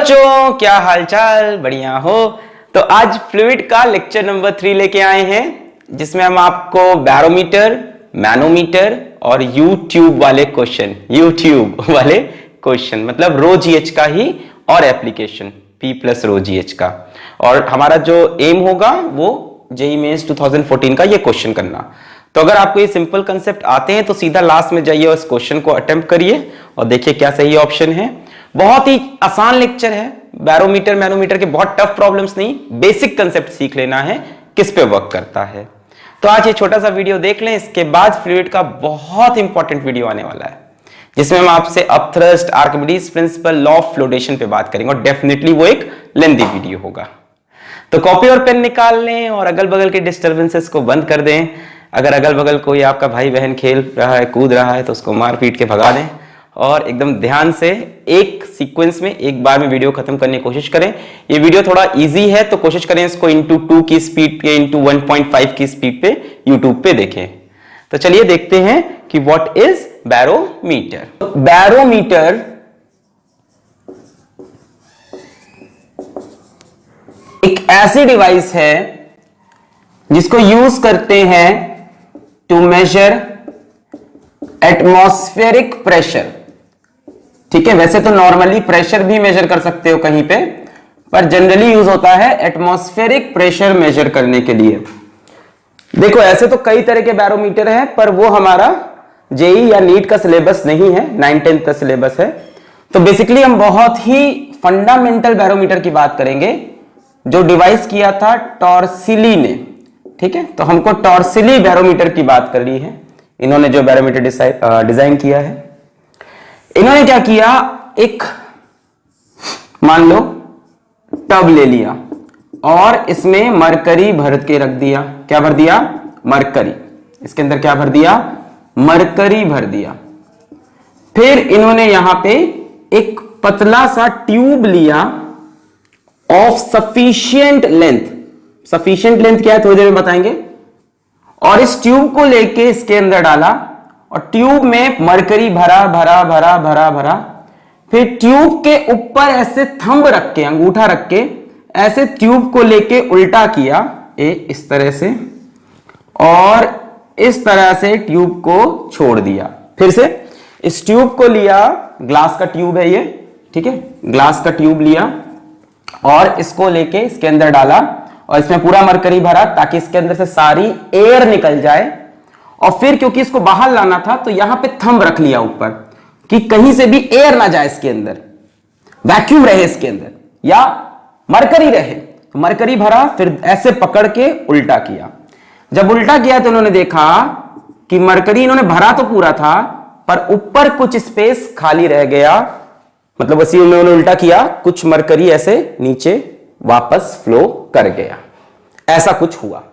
बच्चों, क्या हालचाल? बढ़िया हो? तो आज फ्लूइड का लेक्चर नंबर 3 लेके आए हैं, जिसमें हम आपको बैरोमीटर, मैनोमीटर और यूट्यूब वाले क्वेश्चन मतलब रो जीएच का ही और एप्लीकेशन P प्लस रो जीएच का। और हमारा जो एम होगा वो जेईई मेंस 2014 का ये क्वेश्चन करना। तो अगर आपको ये सिंपल कंसेप्ट आते हैं तो सीधा लास्ट में जाइए और इस क्वेश्चन को अटेम्प्ट करिए और देखिए क्या सही ऑप्शन है। बहुत ही आसान लेक्चर है। बैरोमीटर मैनोमीटर के बहुत टफ प्रॉब्लम्स नहीं, बेसिक कंसेप्ट सीख लेना है किस पे वर्क करता है। तो आज ये छोटा सा वीडियो देख लें, इसके बाद फ्लूइड का बहुत इंपॉर्टेंट वीडियो आने वाला है जिसमें हम आपसे upthrust, Archimedes principal, law of flotation पे बात करेंगे और डेफिनेटली वो एक लेंथी वीडियो होगा। तो कॉपी और पेन निकाल लें और अगल बगल के डिस्टर्बेंसेस को बंद कर दें। अगर अगल बगल कोई आपका भाई बहन खेल रहा है, कूद रहा है, तो उसको मार पीट के भगा दें और एकदम ध्यान से एक सीक्वेंस में एक बार में वीडियो खत्म करने की कोशिश करें। ये वीडियो थोड़ा इजी है तो कोशिश करें इसको इंटू 2 की स्पीड पे, इंटू 1.5 की स्पीड पे यूट्यूब पे देखें। तो चलिए देखते हैं कि व्हाट इज बैरोमीटर। बैरोमीटर एक ऐसी डिवाइस है जिसको यूज करते हैं टू मेजर एटमॉस्फेरिक प्रेशर। ठीक है, वैसे तो नॉर्मली प्रेशर भी मेजर कर सकते हो कहीं पे, पर जनरली यूज होता है एटमॉस्फेरिक प्रेशर मेजर करने के लिए। देखो ऐसे तो कई तरह के बैरोमीटर हैं, पर वो हमारा जेईई या नीट का सिलेबस नहीं है, 9-10 का सिलेबस है। तो बेसिकली हम बहुत ही फंडामेंटल बैरोमीटर की बात करेंगे जो डिवाइस किया था टॉर्सिली ने। ठीक है, तो हमको टॉर्सिली बैरोमीटर की बात कर रही है। इन्होंने जो बैरोमीटर डिजाइन किया है, इन्होंने क्या किया, एक मान लो टब ले लिया और इसमें मरकरी भर के रख दिया। क्या भर दिया? मरकरी। इसके अंदर क्या भर दिया? मरकरी भर दिया। फिर इन्होंने यहां पे एक पतला सा ट्यूब लिया of sufficient length. Sufficient length क्या है थोड़ी देर में बताएंगे। और इस ट्यूब को लेके इसके अंदर डाला और ट्यूब में मरकरी भरा भरा भरा भरा भरा। फिर ट्यूब के ऊपर ऐसे थंब रख के, अंगूठा रख के ऐसे ट्यूब को लेके उल्टा किया इस तरह से, और इस तरह से ट्यूब को छोड़ दिया। फिर से इस ट्यूब को लिया, ग्लास का ट्यूब है ये, ठीक है, ग्लास का ट्यूब लिया और इसको लेके इसके अंदर डाला और इसमें पूरा मरकरी भरा ताकि इसके अंदर से सारी एयर निकल जाए। और फिर क्योंकि इसको बाहर लाना था तो यहां पे थंब रख लिया ऊपर कि कहीं से भी एयर ना जाए इसके अंदर, वैक्यूम रहे इसके अंदर या मरकरी रहे। तो मरकरी भरा, फिर ऐसे पकड़ के उल्टा किया। जब उल्टा किया तो उन्होंने देखा कि मरकरी इन्होंने भरा तो पूरा था, पर ऊपर कुछ स्पेस खाली रह गया। मतलब उसी उन्होंने उल्टा किया, कुछ मरकरी ऐसे नीचे वापस फ्लो कर गया, ऐसा कुछ हुआ।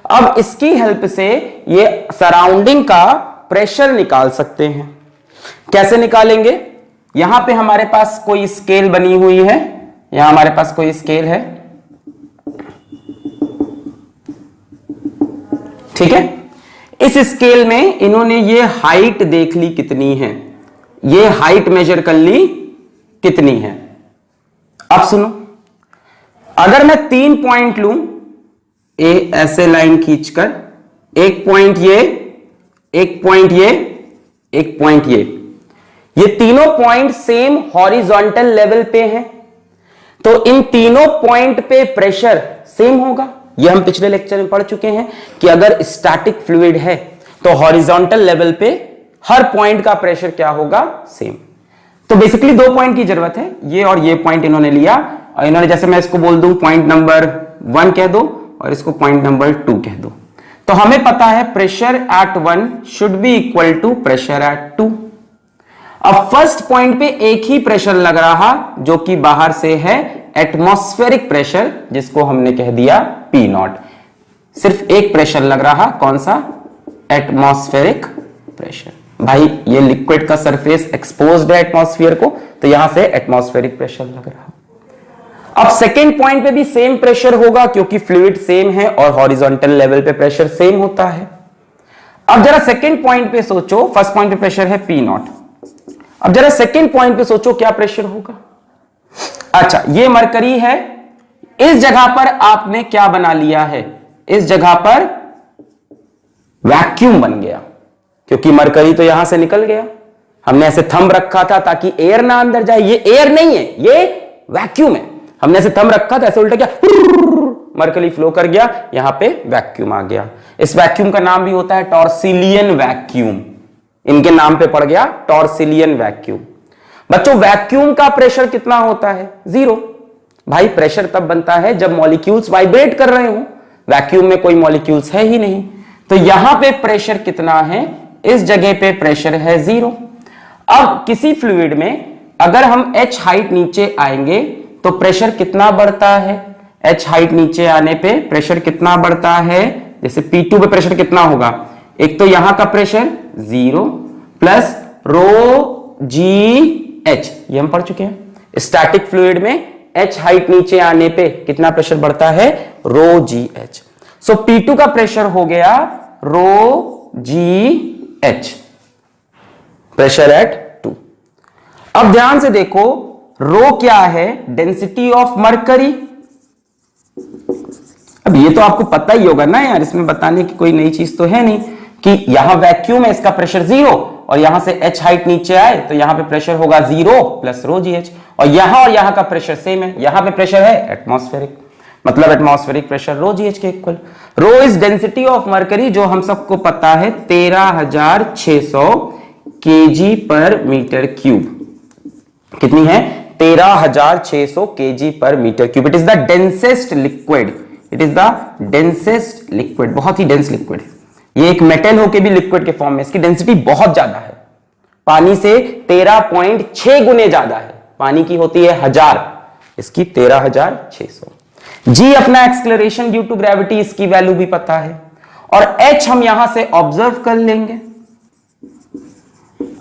अब इसकी हेल्प से ये सराउंडिंग का प्रेशर निकाल सकते हैं। कैसे निकालेंगे? यहां पे हमारे पास कोई स्केल बनी हुई है, यहां हमारे पास कोई स्केल है, ठीक है। इस स्केल में इन्होंने ये हाइट देख ली कितनी है, ये हाइट मेजर कर ली कितनी है। अब सुनो, अगर मैं 3 पॉइंट लूं, ऐसे लाइन खींचकर, एक पॉइंट ये, एक पॉइंट ये, एक पॉइंट ये तीनों पॉइंट सेम हॉरिजॉन्टल लेवल पे हैं, तो इन तीनों पॉइंट पे प्रेशर सेम होगा। ये हम पिछले लेक्चर में पढ़ चुके हैं कि अगर स्टैटिक फ्लूइड है तो हॉरिजॉन्टल लेवल पे हर पॉइंट का प्रेशर क्या होगा? सेम। तो बेसिकली 2 पॉइंट की जरूरत है, ये और ये पॉइंट इन्होंने लिया और इन्होंने, जैसे मैं इसको बोल दूं पॉइंट नंबर 1 कह दो और इसको पॉइंट नंबर 2 कह दो, तो हमें पता है pressure at 1 should be equal to pressure at 2। अब फर्स्ट पॉइंट पे एक ही प्रेशर लग रहा जो कि बाहर से है एटमॉस्फेरिक प्रेशर, जिसको हमने कह दिया P0। सिर्फ एक प्रेशर लग रहा, कौन सा? Atmospheric pressure. भाई ये लिक्विड का सरफेस एक्सपोज्ड है एटमॉस्फेयर को, तो यहां से एटमॉस्फेरिक प्रेशर लग रहा। अब सेकेंड पॉइंट पे भी सेम प्रेशर होगा क्योंकि फ्लूइड सेम है और हॉरिजॉन्टल लेवल पे प्रेशर सेम होता है। अब जरा सेकेंड पॉइंट पे सोचो, फर्स्ट पॉइंट पे प्रेशर है P0, अब जरा सेकेंड पॉइंट पे सोचो क्या प्रेशर होगा। अच्छा, ये मरकरी है। इस जगह पर आपने क्या बना लिया है, इस जगह पर वैक्यूम बन गया, क्योंकि मरकरी तो यहां से निकल गया। हमने ऐसे थंब रखा था ताकि एयर ना अंदर जाए, ये एयर नहीं है, ये वैक्यूम है। हमने ऐसे थंब रखा था, ऐसे उल्टा किया, मरकरी फ्लो कर गया, यहां पे वैक्यूम आ गया। इस वैक्यूम का नाम भी होता है टॉर्सिलियन वैक्यूम। इनके नाम पे पड़ गया टॉर्सिलियन वैक्यूम। बच्चों, वैक्यूम का प्रेशर कितना होता है? 0। भाई, प्रेशर तब बनता है जब मॉलिक्यूल्स वाइब्रेट कर रहे हो। वैक्यूम में कोई मॉलिक्यूल्स है ही नहीं, तो यहां पे प्रेशर कितना है? इस जगह पे प्रेशर है 0। अब किसी फ्लूइड में अगर हम h हाइट नीचे आएंगे तो प्रेशर कितना बढ़ता है? h हाइट नीचे आने पे प्रेशर कितना बढ़ता है? जैसे P2 पे प्रेशर कितना होगा? एक तो यहां का pressure 0 plus rho g H, ये हम पढ़ चुके हैं। स्टैटिक फ्लूइड में h हाइट नीचे आने पे कितना प्रेशर बढ़ता है? रो जी एच। सो P2 का प्रेशर हो गया रो जी एच, प्रेशर एट 2। अब ध्यान से देखो, रो क्या है? Density of mercury. अब ये तो आपको पता ही होगा ना यार, इसमें बताने की कोई नई चीज तो है नहीं कि यहां वैक्यूम है, इसका प्रेशर 0 और यहां से h हाइट नीचे आए तो यहां पे प्रेशर होगा 0 प्लस रो जी एच, और यहां का प्रेशर सेम है। यहां पे प्रेशर है एटमॉस्फेरिक, मतलब atmospheric pressure rho g h के equal. Rho is density of mercury, जो हम सबको पता है 13,600 केजी पर मीटर क्यूब। कितनी है? 13,600 kg per metre cube. It is the densest liquid, it is the densest liquid, बहुत ही डेंस लिक्विड। ये एक मेटल होके भी लिक्विड के फॉर्म में, इसकी डेंसिटी बहुत ज्यादा है, पानी से 13.6 गुने ज्यादा है। पानी की होती है 1000, इसकी 13,600। जी अपना एक्सेलरेशन ड्यू टू ग्रेविटी, इसकी वैल्यू भी पता है, और एच हम यहां से ऑब्जर्व कर लेंगे।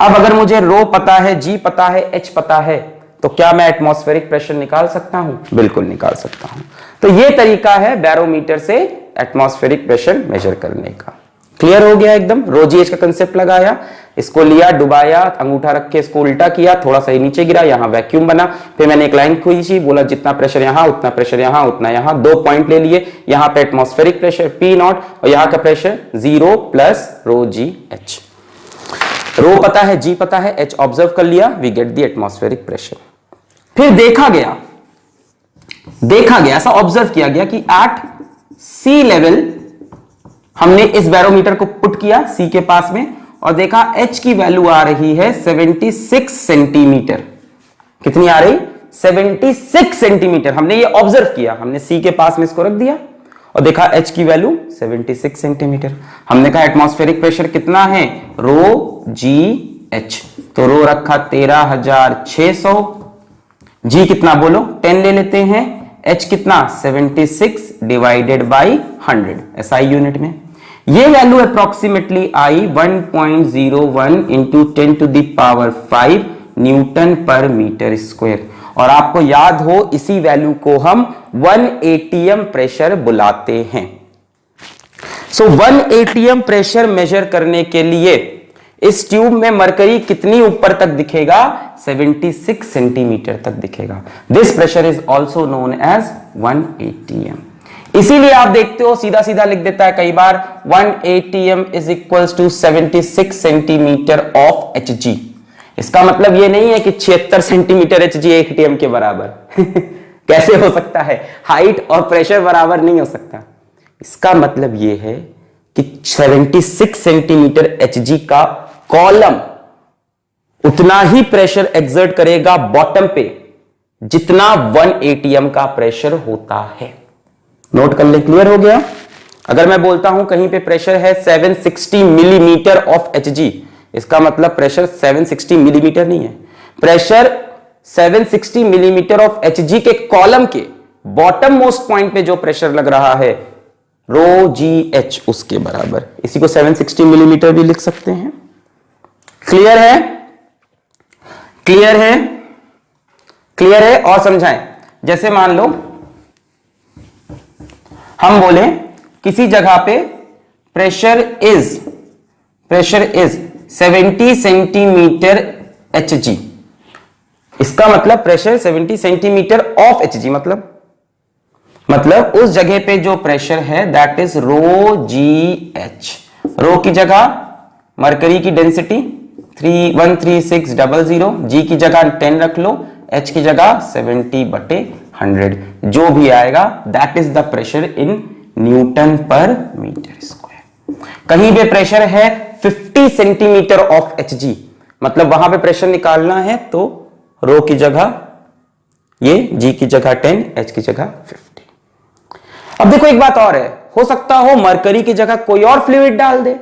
अब अगर मुझे रो पता है, जी पता है, एच पता है, तो क्या मैं एटमॉस्फेरिक प्रेशर निकाल सकता हूं? बिल्कुल निकाल सकता हूं। तो यह तरीका है बैरोमीटर से एटमॉस्फेरिक प्रेशर मेजर करने का। क्लियर हो गया एकदम? रो जी एच का कंसेप्ट लगाया, इसको लिया, डुबाया, अंगूठा रख के इसको उल्टा किया, थोड़ा सा नीचे गिरा, यहां वैक्यूम बना। फिर मैंने एक लाइन खींची, बोला जितना प्रेशर यहां उतना प्रेशर यहां उतना यहां, 2 पॉइंट ले लिए। यहां पे एटमॉस्फेरिक प्रेशर P0 और यहां का pressure 0 plus rho g h. Rho पता है, जी पता है, एच ऑब्जर्व कर लिया, we get the atmospheric pressure. फिर देखा गया, ऐसा ऑब्जर्व किया गया कि एट सी लेवल हमने इस बैरोमीटर को पुट किया सी के पास में और देखा एच की वैल्यू आ रही है 76 सेंटीमीटर। कितनी आ रही? 76 सेंटीमीटर। हमने ये ऑब्जर्व किया, हमने सी के पास में इसको रख दिया और देखा एच की वैल्यू 76 सेंटीमीटर। हमने कहा एटमॉस्फेरिक प्रेशर कितना है? रो जी एच। तो रो रखा 13,600, जी कितना बोलो? 10 ले लेते हैं, एच कितना? 76 डिवाइडेड बाई 100 एसआई यूनिट में। ये वैल्यू अप्रोक्सीमेटली आई 1.01 into 10 to the power 5 newton per metre square. और आपको याद हो, इसी वैल्यू को हम 1 atm प्रेशर बुलाते हैं। सो 1 atm प्रेशर मेजर करने के लिए इस ट्यूब में मरकरी कितनी ऊपर तक दिखेगा? 76 सेंटीमीटर तक दिखेगा। This pressure is also known as 1 atm। इसीलिए आप देखते हो सीधा सीधा लिख देता है कई बार 1 atm is equals to 76 centimetre of Hg। इसका मतलब ये नहीं है कि 76 सेंटीमीटर Hg 1 atm के बराबर कैसे हो सकता है? हाइट और प्रेशर बराबर नहीं हो सकता। इसका मतलब ये है कि 76 सेंटीमीटर Hg का कॉलम उतना ही प्रेशर एक्सर्ट करेगा बॉटम पे जितना 1 atm का प्रेशर होता है। नोट कर ले, क्लियर हो गया? अगर मैं बोलता हूं कहीं पे प्रेशर है 760 मिलीमीटर ऑफ Hg, इसका मतलब प्रेशर 760 मिलीमीटर नहीं है, प्रेशर 760 मिलीमीटर ऑफ Hg के कॉलम के बॉटम मोस्ट पॉइंट पे जो प्रेशर लग रहा है रो जी एच, उसके बराबर। इसी को 760 मिलीमीटर भी लिख सकते हैं। क्लियर है? क्लियर है? क्लियर है? और समझाएं। जैसे मान लो हम बोले किसी जगह पे प्रेशर इज 70 सेंटीमीटर Hg, इसका मतलब प्रेशर 70 सेंटीमीटर ऑफ Hg, मतलब उस जगह पे जो प्रेशर है that is rho g h. Rho की जगह मरकरी की डेंसिटी 13600, जी की जगह 10 रख लो, एच की जगह 70/100, जो भी आएगा that is the pressure in newton per metre square. कहीं पे प्रेशर है 50 सेंटीमीटर ऑफ Hg, मतलब वहां पे प्रेशर निकालना है तो रो की जगह ये, जी की जगह 10, एच की जगह 50। अब देखो एक बात और है, हो सकता हो मरकरी की जगह कोई और फ्लूइड डाल दे,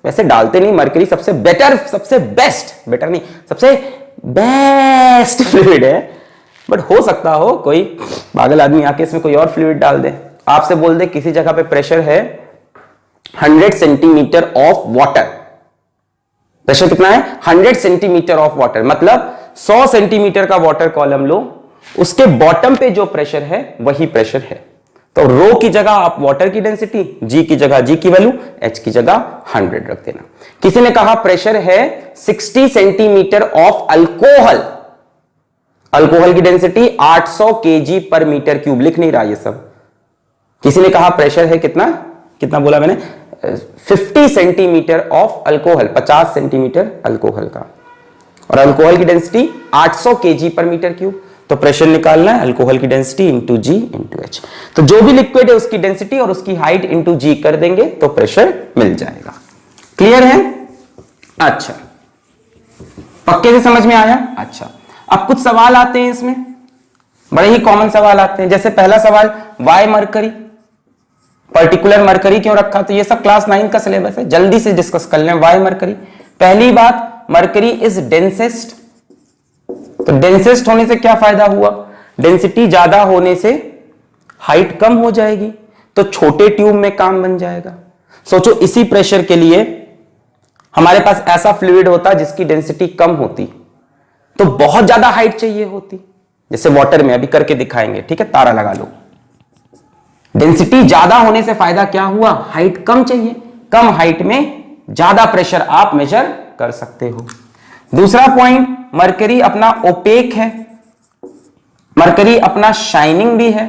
वैसे डालते नहीं, मरकरी सबसे बेटर, सबसे बेस्ट, बेटर नहीं, सबसे बेस्ट फ्लूइड है, बट हो सकता हो कोई पागल आदमी आके इसमें कोई और फ्लूइड डाल दे, आपसे बोल दे किसी जगह पे प्रेशर है 100 सेंटीमीटर ऑफ वाटर। प्रेशर कितना है? 100 सेंटीमीटर ऑफ वाटर, मतलब 100 सेंटीमीटर का वाटर कॉलम लो, उसके बॉटम पे जो प्रेशर है वही प्रेशर है। तो रो की जगह आप वाटर की डेंसिटी, जी की जगह जी की वैल्यू, एच की जगह 100 रख देना। किसी ने कहा प्रेशर है 60 सेंटीमीटर ऑफ अल्कोहल, अल्कोहल की density 800 KG per metre cube, लिख नहीं रहा ये सब। किसी ने कहा प्रेशर है कितना, कितना बोला मैंने, 50 centimetre of alcohol, 50 centimetre alcohol का, और अल्कोहल की density 800 KG per metre cube. तो प्रेशर निकालना है अल्कोहल की डेंसिटी इंटू जी इंटू एच, तो जो भी लिक्विड है उसकी डेंसिटी और उसकी हाइट इंटू जी कर देंगे तो प्रेशर मिल जाएगा। क्लियर है? अच्छा, पक्के से समझ में आया? अच्छा, अब कुछ सवाल आते हैं इसमें, बड़े ही कॉमन सवाल आते हैं। जैसे पहला सवाल, वाई मरकरी, पर्टिकुलर मरकरी क्यों रखा? तो ये सब क्लास 9 का सिलेबस है, जल्दी से डिस्कस कर लें। वाई मरकरी, पहली बात, मरकरी इज डेंसेस्ट, तो डेंसेस्ट होने से क्या फायदा हुआ? डेंसिटी ज्यादा होने से हाइट कम हो जाएगी, तो छोटे ट्यूब में काम बन जाएगा। सोचो इसी प्रेशर के लिए हमारे पास ऐसा फ्लूइड होता जिसकी डेंसिटी कम होती तो बहुत ज्यादा हाइट चाहिए होती, जैसे वाटर में, अभी करके दिखाएंगे, ठीक है, तारा लगा लो। डेंसिटी ज्यादा होने से फायदा क्या हुआ? हाइट कम चाहिए, कम हाइट में ज्यादा प्रेशर आप मेजर कर सकते हो। दूसरा पॉइंट, मरकरी अपना ओपेक है, मरकरी अपना शाइनिंग भी है।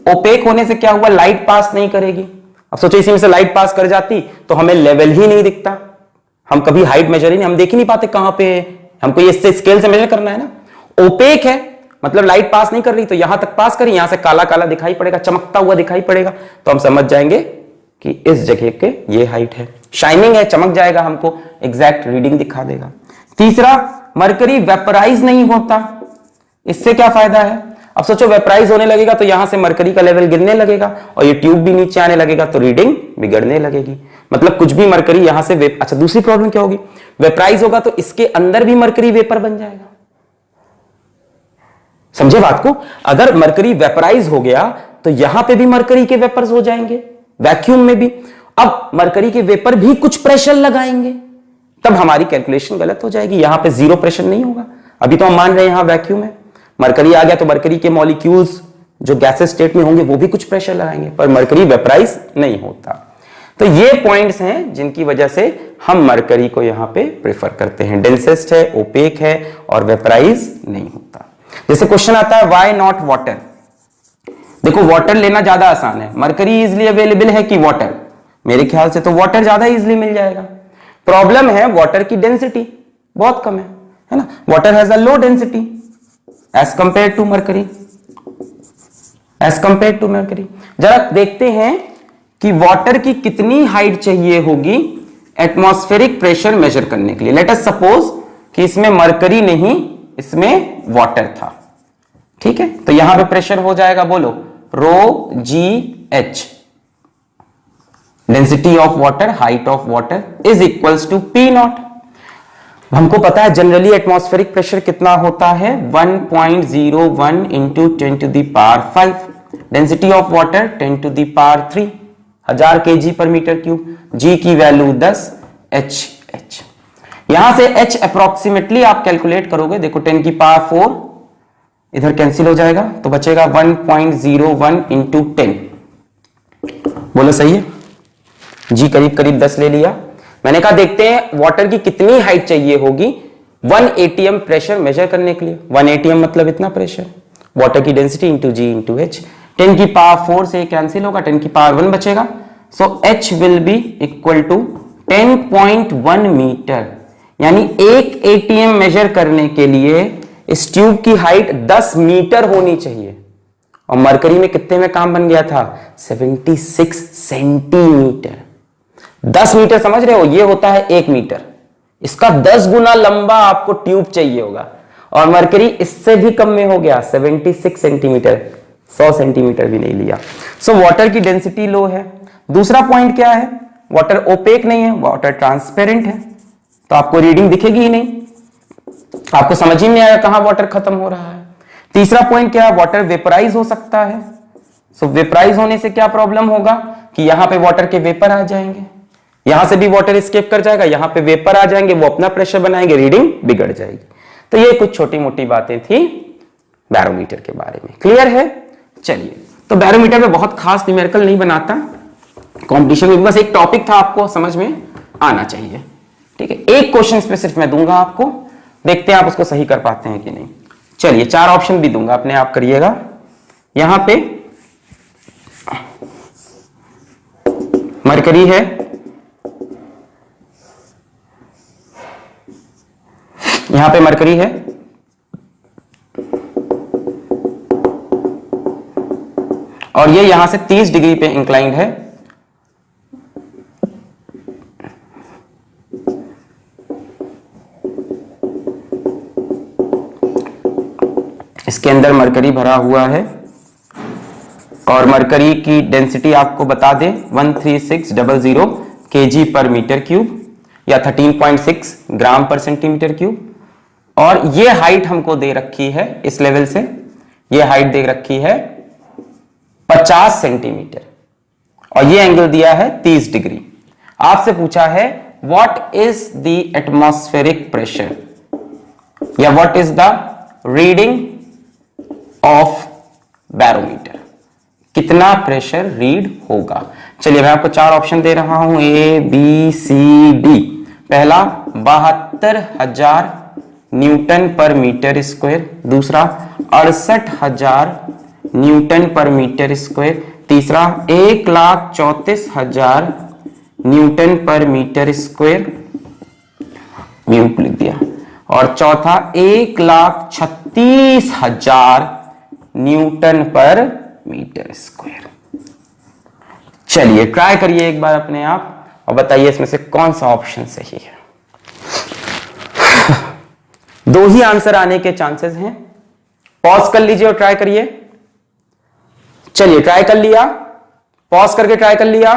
ओपेक होने से क्या हुआ? लाइट पास नहीं करेगी। अब सोचो इसी में से लाइट पास कर जाती तो हमें लेवल ही नहीं दिखता, हम कभी हाइट मेजर ही नहीं, हम देख ही नहीं पाते कहां पे है, हमको ये स्केल से मेजर करना है ना। ओपेक है मतलब लाइट पास नहीं कर रही, तो यहां तक पास करी, यहां से काला काला दिखाई पड़ेगा, चमकता हुआ दिखाई पड़ेगा, तो हम समझ जाएंगे कि इस जगह के ये हाइट है। शाइनिंग है, चमक जाएगा, हमको एग्जैक्ट रीडिंग दिखा देगा। तीसरा, मरकरी वेपराइज नहीं होता, इससे क्या फायदा है? अब सोचो वेपराइज होने लगेगा तो यहां से मरकरी का लेवल गिरने लगेगा और ये ट्यूब भी नीचे आने लगेगा तो रीडिंग बिगड़ने लगेगी, मतलब कुछ भी मरकरी यहां से अच्छा, दूसरी प्रॉब्लम क्या होगी? वेपराइज होगा तो इसके अंदर भी मरकरी वेपर बन जाएगा। समझे बात को? अगर मरकरी वेपराइज हो गया तो यहां पे भी मरकरी के वेपर्स हो जाएंगे, वैक्यूम में भी। अब मरकरी के वेपर भी कुछ प्रेशर लगाएंगे, तब हमारी कैलकुलेशन गलत हो जाएगी। यहां पे जीरो प्रेशर नहीं होगा, अभी तो हम मान रहे हैं यहां वैक्यूम है, मरकरी आ गया तो मरकरी के मॉलिक्यूल्स जो गैसेस स्टेट में होंगे वो भी कुछ प्रेशर लगाएंगे, पर मरकरी वेपराइज नहीं होता। तो ये पॉइंट्स हैं जिनकी वजह से हम मरकरी को यहां पे प्रेफर करते हैं, डेंसेस्ट है, ओपेक है और वेपराइज नहीं होता। जैसे क्वेश्चन आता है व्हाई नॉट वाटर। देखो वाटर लेना ज्यादा आसान है, मरकरी इजिली अवेलेबल है कि वाटर? मेरे ख्याल से तो वाटर ज्यादा इजिली मिल जाएगा। प्रॉब्लम है वाटर की डेंसिटी बहुत कम है ना, water has a low density as compare to mercury, as compare to mercury. जरा देखते हैं कि वाटर की कितनी हाइट चाहिए होगी एटमॉस्फेरिक प्रेशर मेजर करने के लिए। लेट अस सपोज कि इसमें मरकरी नहीं, इसमें वाटर था, ठीक है, तो यहां पे प्रेशर हो जाएगा, बोलो, rho g h, density of water, height of water is equals to p naught. हमको पता है जनरली एटमॉस्फेरिक प्रेशर कितना होता है, 1.01 into 10 to the power 5, density of water 10 to the power 3, 1000 kg per metre cube, g की value 10, H यहां से h approximately आप कैलकुलेट करोगे, देखो 10 की पावर 4 इधर कैंसिल हो जाएगा तो बचेगा 1.01 इंटू 10, बोलो सही है? जी करीब करीब 10 ले लिया। मैंने कहा देखते हैं वाटर की कितनी हाइट चाहिए होगी 1 atm प्रेशर मेजर करने के लिए। 1 atm मतलब इतना प्रेशर, वाटर की डेंसिटी इंटू जी इंटू एच। 10 की पावर 4 से कैंसिल होगा, 10 की पावर 1 बचेगा। So H will be equal to 10.1 metre. यानी एक एटीएम मेजर करने के लिए इस ट्यूब की हाइट 10 मीटर होनी चाहिए, और मरकरी में कितने में काम बन गया था? 76 सेंटीमीटर। 10 मीटर समझ रहे हो, ये होता है 1 मीटर, इसका 10 गुना लंबा आपको ट्यूब चाहिए होगा, और मरकरी इससे भी कम में हो गया 76 सेंटीमीटर, 100 सेंटीमीटर भी नहीं लिया। सो वाटर की डेंसिटी लो है। दूसरा पॉइंट क्या है? वाटर ओपेक नहीं है, वाटर ट्रांसपेरेंट है, तो आपको रीडिंग दिखेगी ही नहीं, आपको समझ ही नहीं आएगा कहां वाटर खत्म हो रहा है। तीसरा पॉइंट क्या है? वाटर वेपराइज हो सकता है। सो वेपराइज होने से क्या प्रॉब्लम होगा कि यहां पे वाटर के वेपर आ जाएंगे, यहां से भी वाटर एस्केप कर जाएगा, यहां पे वेपर आ जाएंगे, वो अपना प्रेशर बनाएंगे, रीडिंग बिगड़ जाएगी। तो ये कुछ छोटी मोटी बातें थी बैरोमीटर के बारे में। क्लियर है? चलिए, तो बैरोमीटर में बहुत खास न्यूमेरिकल नहीं बनाता, कंपटीशन में बस एक टॉपिक था, आपको समझ में आना चाहिए। ठीक है, एक क्वेश्चन पे सिर्फ मैं दूंगा आपको, देखते हैं आप उसको सही कर पाते हैं कि नहीं। चलिए, 4 ऑप्शन भी दूंगा, अपने आप करिएगा। यहां पे मरकरी है, यहां पे मरकरी है, और ये यहां से 30 डिग्री पे इंक्लाइंड है। इसके अंदर मरकरी भरा हुआ है, और मरकरी की डेंसिटी आपको बता दें 13600 kg पर मीटर क्यूब, या 13.6 ग्राम पर सेंटीमीटर क्यूब। और ये हाइट हमको दे रखी है, इस लेवल से ये हाइट दे रखी है 50 सेंटीमीटर, और ये एंगल दिया है 30 डिग्री। आपसे पूछा है what is the atmospheric pressure, या what is the reading of barometer, कितना प्रेशर रीड होगा। चलिए, मैं आपको 4 ऑप्शन दे रहा हूं, ए बी सी डी। पहला 72,000 न्यूटन पर मीटर स्क्वायर, दूसरा 68,000 न्यूटन पर मीटर स्क्वायर, तीसरा 1,34,000 Newton per metre square, mute लिख दिया, और चौथा 1,36,000 न्यूटन पर मीटर स्क्वायर। चलिए, ट्राई करिए एक बार अपने आप और बताइए इसमें से कौन सा ऑप्शन सही है। 2 ही आंसर आने के चांसेस हैं। पॉज कर लीजिए और ट्राई करिए। चलिए, ट्राई कर लिया, पॉज करके ट्राई कर लिया,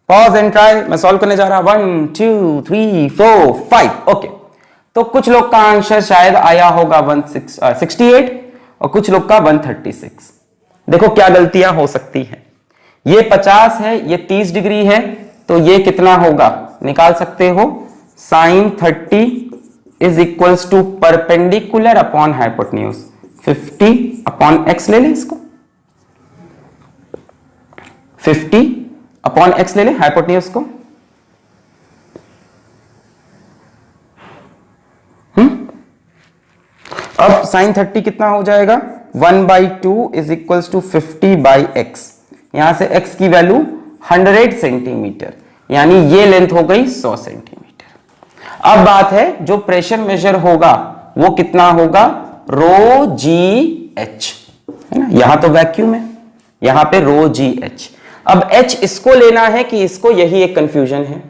पॉज एंड ट्राई। मैं सॉल्व करने जा रहा, 1 2 3 4 5। ओके, तो कुछ लोग का आंसर शायद आया होगा 168 और कुछ लोग का 136। देखो क्या गलतियां हो सकती हैं। ये 50 है, ये 30 डिग्री है, तो ये कितना होगा निकाल सकते हो। sin 30 is equals to perpendicular upon hypotenuse 50 upon x ले ले, इसको 50 अपॉन x ले ले हाइपोटेन्यूज को। अब sin 30 कितना हो जाएगा, 1/2 इज इक्वल्स टू 50/x। यहां से x की वैल्यू 100 सेंटीमीटर, यानी ये लेंथ हो गई 100 सेंटीमीटर। अब बात है जो प्रेशर मेजर होगा वो कितना होगा, रो जी एच, है ना। यहां तो वैक्यूम है, यहां पे रो जी एच। अब h इसको लेना है कि इसको, यही एक कंफ्यूजन है।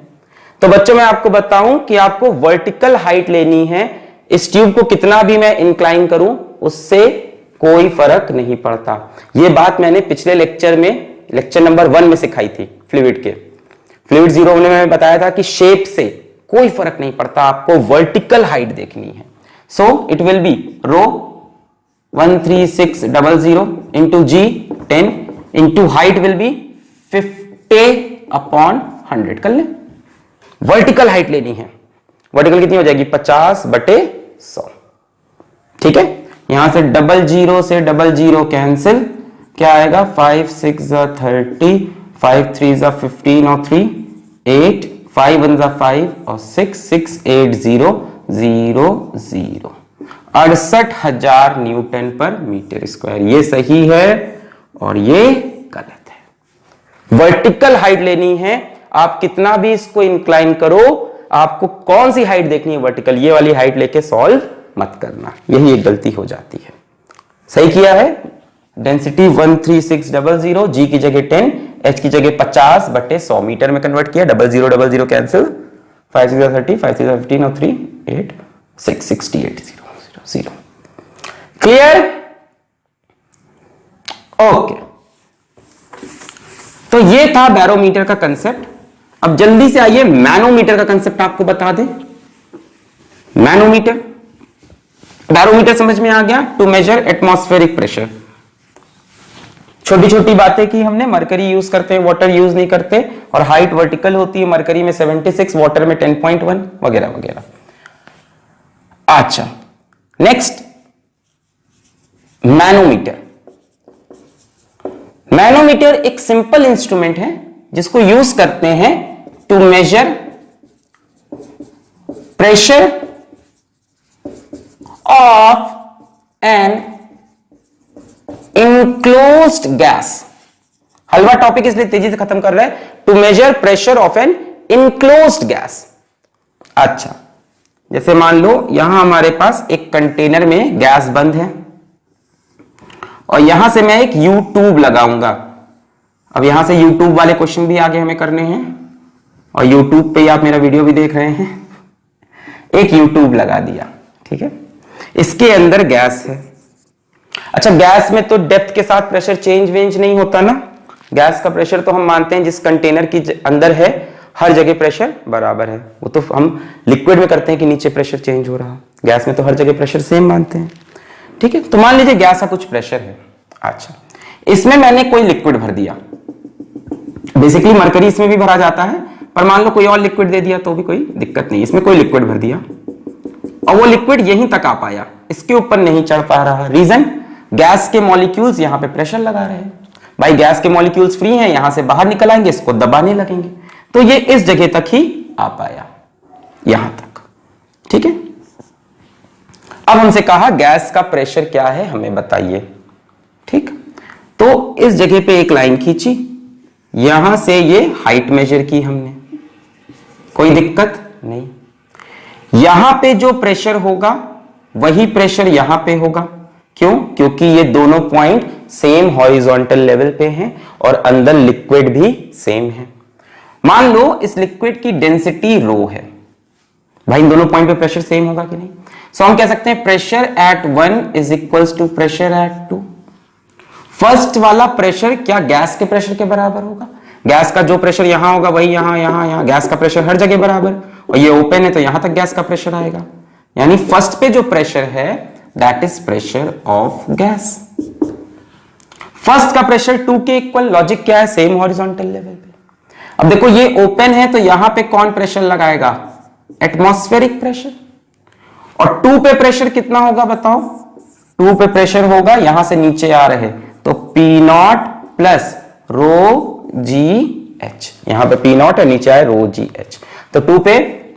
तो बच्चों मैं आपको बताऊं कि आपको वर्टिकल हाइट लेनी है। इस ट्यूब को कितना भी मैं इंक्लाइन करूं उससे कोई फर्क नहीं पड़ता। यह बात मैंने पिछले लेक्चर में, लेक्चर नंबर 1 में सिखाई थी, फ्लूइड के फ्लूइड 0 में मैं बताया था कि शेप से कोई फर्क नहीं पड़ता, आपको वर्टिकल हाइट देखनी है। So it will be rho 13600 into g 10 into height will be 50 upon 100 कर ले। वर्टिकल हाइट लेनी है, वर्टिकल कितनी हो जाएगी 50/100। ठीक है, यहां से 00 से 00 कैंसिल, क्या आएगा 5 6 30, 5 3 15 और 3 8, 5 1 5 और 6 6 8 0 68,000 न्यूटन पर मीटर स्क्वायर। ये सही है और ये गलत है। वर्टिकल हाइट लेनी है, आप कितना भी इसको इंक्लाइन करो, आपको कौन सी हाइट देखनी है वर्टिकल, ये वाली हाइट लेके सॉल्व मत करना, यही एक गलती हो जाती है। सही किया है। डेंसिटी 13600, जी की जगह 10, एच की जगह 50/100 मीटर में कन्वर्ट किया। 0000 कैंसिल, 5 6 30, 5 6 15 और 3 8 6 68 0 क्लियर। ओके, तो ये था बैरोमीटर का कंसेप्ट। अब जल्दी से आइए मैनोमीटर का कंसेप्ट आपको बता दें। मैनोमीटर, बैरोमीटर समझ में आ गया, टू मेजर एटमॉस्फेरिक प्रेशर। छोटी छोटी बातें की हमने, मरकरी यूज करते हैं, वाटर यूज नहीं करते, और हाइट वर्टिकल होती है, मरकरी में 76, वाटर में 10.1 वगैरह वगैरह। अच्छा, नेक्स्ट मैनोमीटर। मैनोमीटर एक सिंपल इंस्ट्रूमेंट है जिसको यूज करते हैं to measure pressure of an enclosed gas. हलवा टॉपिक इसलिए तेजी से खत्म कर रहे हैं। To measure pressure of an enclosed gas. अच्छा, जैसे मान लो यहां हमारे पास एक कंटेनर में गैस बंद है और यहां से मैं एक यू ट्यूब लगाऊंगा। अब यहां से यूट्यूब वाले क्वेश्चन भी आगे हमें करने हैं, और यूट्यूब पे आप मेरा वीडियो भी देख रहे हैं। एक यूट्यूब लगा दिया, ठीक है, इसके अंदर गैस है। अच्छा, गैस में तो डेप्थ के साथ प्रेशर चेंज वेंज नहीं होता ना। गैस का प्रेशर तो हम मानते हैं जिस कंटेनर की अंदर है हर जगह प्रेशर बराबर है। वो तो हम लिक्विड में करते हैं कि नीचे प्रेशर चेंज हो रहा, गैस में तो हर जगह प्रेशर सेम मानते हैं, ठीक है। तो मान लीजिए गैस का कुछ प्रेशर है। अच्छा, इसमें मैंने कोई लिक्विड भर दिया, बेसिकली मरकरी इसमें भी भरा जाता है, पर मान लो कोई और लिक्विड दे दिया तो भी कोई दिक्कत नहीं। इसमें कोई लिक्विड भर दिया और वो लिक्विड यहीं तक आ पाया, इसके ऊपर नहीं चढ़ पा रहा। रीजन, गैस के मॉलिक्यूल्स यहां पे प्रेशर लगा रहे हैं। भाई गैस के मॉलिक्यूल्स फ्री हैं, यहां से बाहर निकल आएंगे, इसको दबाने लगेंगे, तो ये इस जगह तक ही आ पाया, यहां तक, ठीक है। अब हमसे कहा गैस का प्रेशर क्या है हमें बताइए, ठीक। तो इस जगह पे एक लाइन खींची, यहां से ये हाइट मेजर की हमने, कोई दिक्कत नहीं। यहां पे जो प्रेशर होगा वही प्रेशर यहां पे होगा। क्यों? क्योंकि ये दोनों पॉइंट सेम हॉरिजॉन्टल लेवल पे हैं और अंदर लिक्विड भी सेम है। मान लो इस लिक्विड की डेंसिटी रो है, भाई इन दोनों पॉइंट पे प्रेशर सेम होगा कि नहीं। सो हम कह सकते हैं pressure at 1 is equals to pressure at 2। First वाला प्रेशर क्या गैस के प्रेशर के बराबर होगा? गैस का जो प्रेशर यहां होगा वही यहां गैस का प्रेशर हर जगह बराबर, और ये ओपन है तो यहां तक गैस का प्रेशर आएगा। यानी फर्स्ट पे जो प्रेशर है that is pressure of gas. First का प्रेशर 2 के इक्वल, लॉजिक क्या है, सेम हॉरिजॉन्टल लेवल पे। अब देखो ये ओपन है तो यहां पे कौन प्रेशर लगाएगा? Atmospheric pressure. और 2 पे प्रेशर कितना होगा बताओ? 2 पे प्रेशर होगा, यहां से नीचे आ रहे तो P0 plus rho g H, यहां पे P0 है, नीचे आए रो जी एच, तो 2 पे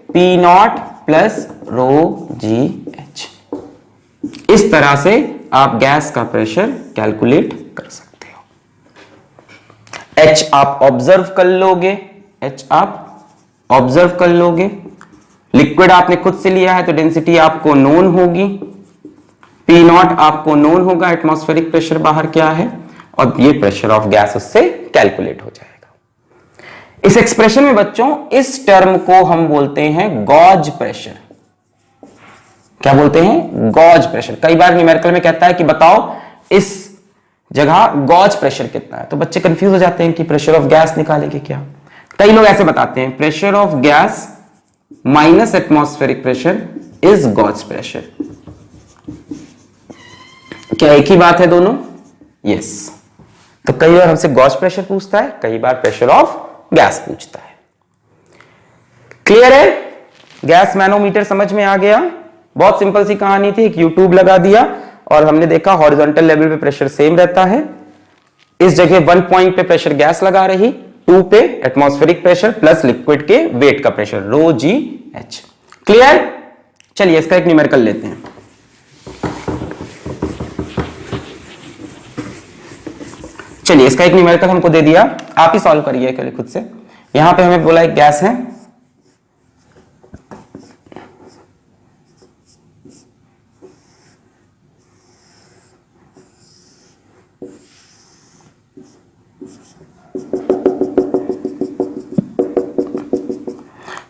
P0 plus rho g H. इस तरह से आप गैस का प्रेशर कैलकुलेट कर सकते हो। एच आप ऑब्जर्व कर लोगे, एच आप ऑब्जर्व कर लोगे। लिक्विड आपने खुद से लिया है तो डेंसिटी आपको नोन होगी, P0 आपको नोन होगा, एटमॉस्फेरिक प्रेशर बाहर क्या है, और ये प्रेशर ऑफ गैस उससे कैलकुलेट हो जाएगा। इस एक्सप्रेशन में बच्चों इस टर्म को हम बोलते हैं गॉज प्रेशर। क्या बोलते हैं? Gauge pressure. कई बार न्यूमेरिकल में कहता है कि बताओ इस जगह गॉज प्रेशर कितना है, तो बच्चे कंफ्यूज हो जाते हैं कि प्रेशर ऑफ गैस निकालेंगे क्या। कई लोग ऐसे बताते हैं pressure of gas minus atmospheric pressure is gauge pressure. क्या एक ही बात है दोनों? यस। तो कई बार हमसे गॉज प्रेशर पूछता है, कई बार प्रेशर ऑफ गैस पूछता है। क्लियर है? गैस मैनोमीटर समझ में आ गया। बहुत सिंपल सी कहानी थी, एक यूट्यूब लगा दिया और हमने देखा हॉरिजॉन्टल लेवल पे प्रेशर सेम रहता है। इस जगह 1 पॉइंट पे प्रेशर गैस लगा रही, 2 पे एटमॉस्फेरिक प्रेशर प्लस लिक्विड के वेट का pressure rho g H. Clear? चलिए इसका एक न्यूमेरिकल लेते हैं। चलिए इसका एक न्यूमेरिकल हमको दे दिया, आप ही सॉल्व करिए अकेले खुद से। यहां पे हमें बोला एक गैस है,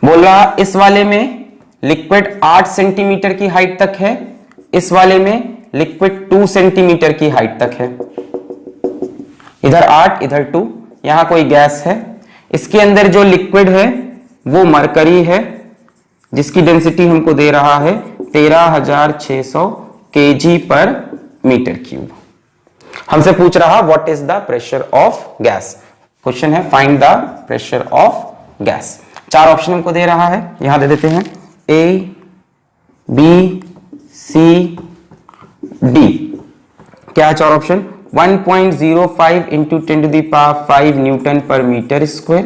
बोल रहा इस वाले में लिक्विड 8 सेंटीमीटर की हाइट तक है, इस वाले में लिक्विड 2 सेंटीमीटर की हाइट तक है। इधर 8 इधर 2, यहां कोई गैस है, इसके अंदर जो लिक्विड है वो मरकरी है जिसकी डेंसिटी हमको दे रहा है 13,600 kg पर मीटर क्यूब। हमसे पूछ रहा what is the pressure of gas. Question है find the pressure of gas. 4 option हमको दे रहा है, यहां दे देते हैं ए बी सी डी। क्या है 4 option? 1.05 into 10 to the power 5 newton per metre square,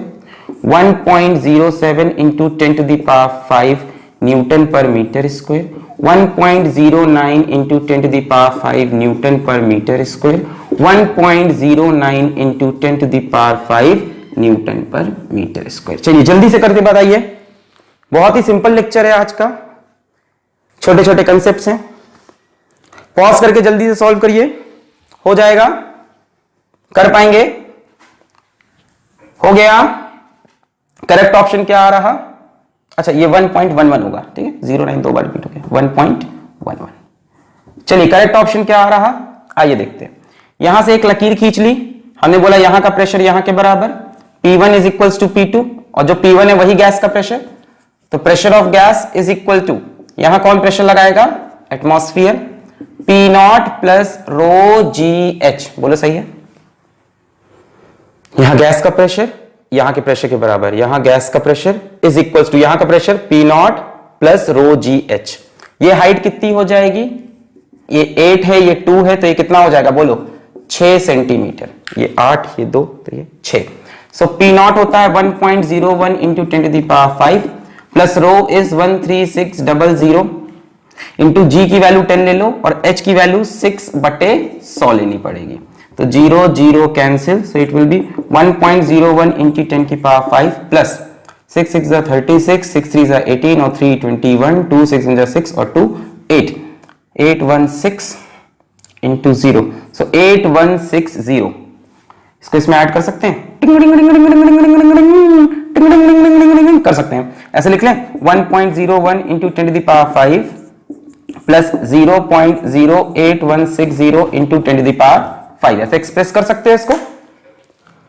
1.07 into 10 to the power 5 newton per metre square, 1.09 into 10 to the power 5 newton per metre square, 1.09 into 10 to the power 5 newton per metre square. चलिए जल्दी से करके बताइए, बहुत ही simple lecture है आज का, छोटे छोटे कंसेप्ट्स हैं। पॉज करके जल्दी से सॉल्व करिए, हो जाएगा, कर पाएंगे? हो गया? करेक्ट ऑप्शन क्या आ रहा? अच्छा ये 1.11 होगा, ठीक है, 09 2 बार रिपीट हो गया, 1.11। चलिए करेक्ट ऑप्शन क्या आ रहा, आइए देखते हैं। यहां से एक लकीर खींच ली, हमने बोला यहां का प्रेशर यहां के बराबर, P1 is equal to P2, और जो P1 है वही गैस का प्रेशर, तो pressure of gas is equal to, यहां कौन प्रेशर लगाएगा? Atmosphere, P0 plus rho g h. बोलो सही है? यहां गैस का प्रेशर यहां के प्रेशर के बराबर, यहां गैस का प्रेशर इज इक्वल टू यहां का pressure P0 plus rho g H. ये हाइट कितनी हो जाएगी? ये 8 है, ये 2 है, तो ये कितना हो जाएगा बोलो? 6 सेंटीमीटर। ये 8, ये 2, तो ये 6। सो P0 होता है 1.01 into 10 to the power 5 plus rho is 13600 into g की वैल्यू 10 ले लो और h की वैल्यू 6/100 लेनी पड़ेगी, तो 0 0 cancel, so it will B 1.01 into 10 की पावर 5 प्लस 6 6 जा 36, 6 3 जा 18 और 3 21, 2 6 जा 6 और 2 8, 816 इंटू 0, सो 8160। इसको इसमें ऐड कर सकते हैं, कर सकते हैं, ऐसे लिख लें 1.01 into 10 to the power 5 plus 0.0860 into 10 to the power 5, ऐसे एक्सप्रेस कर सकते हैं इसको।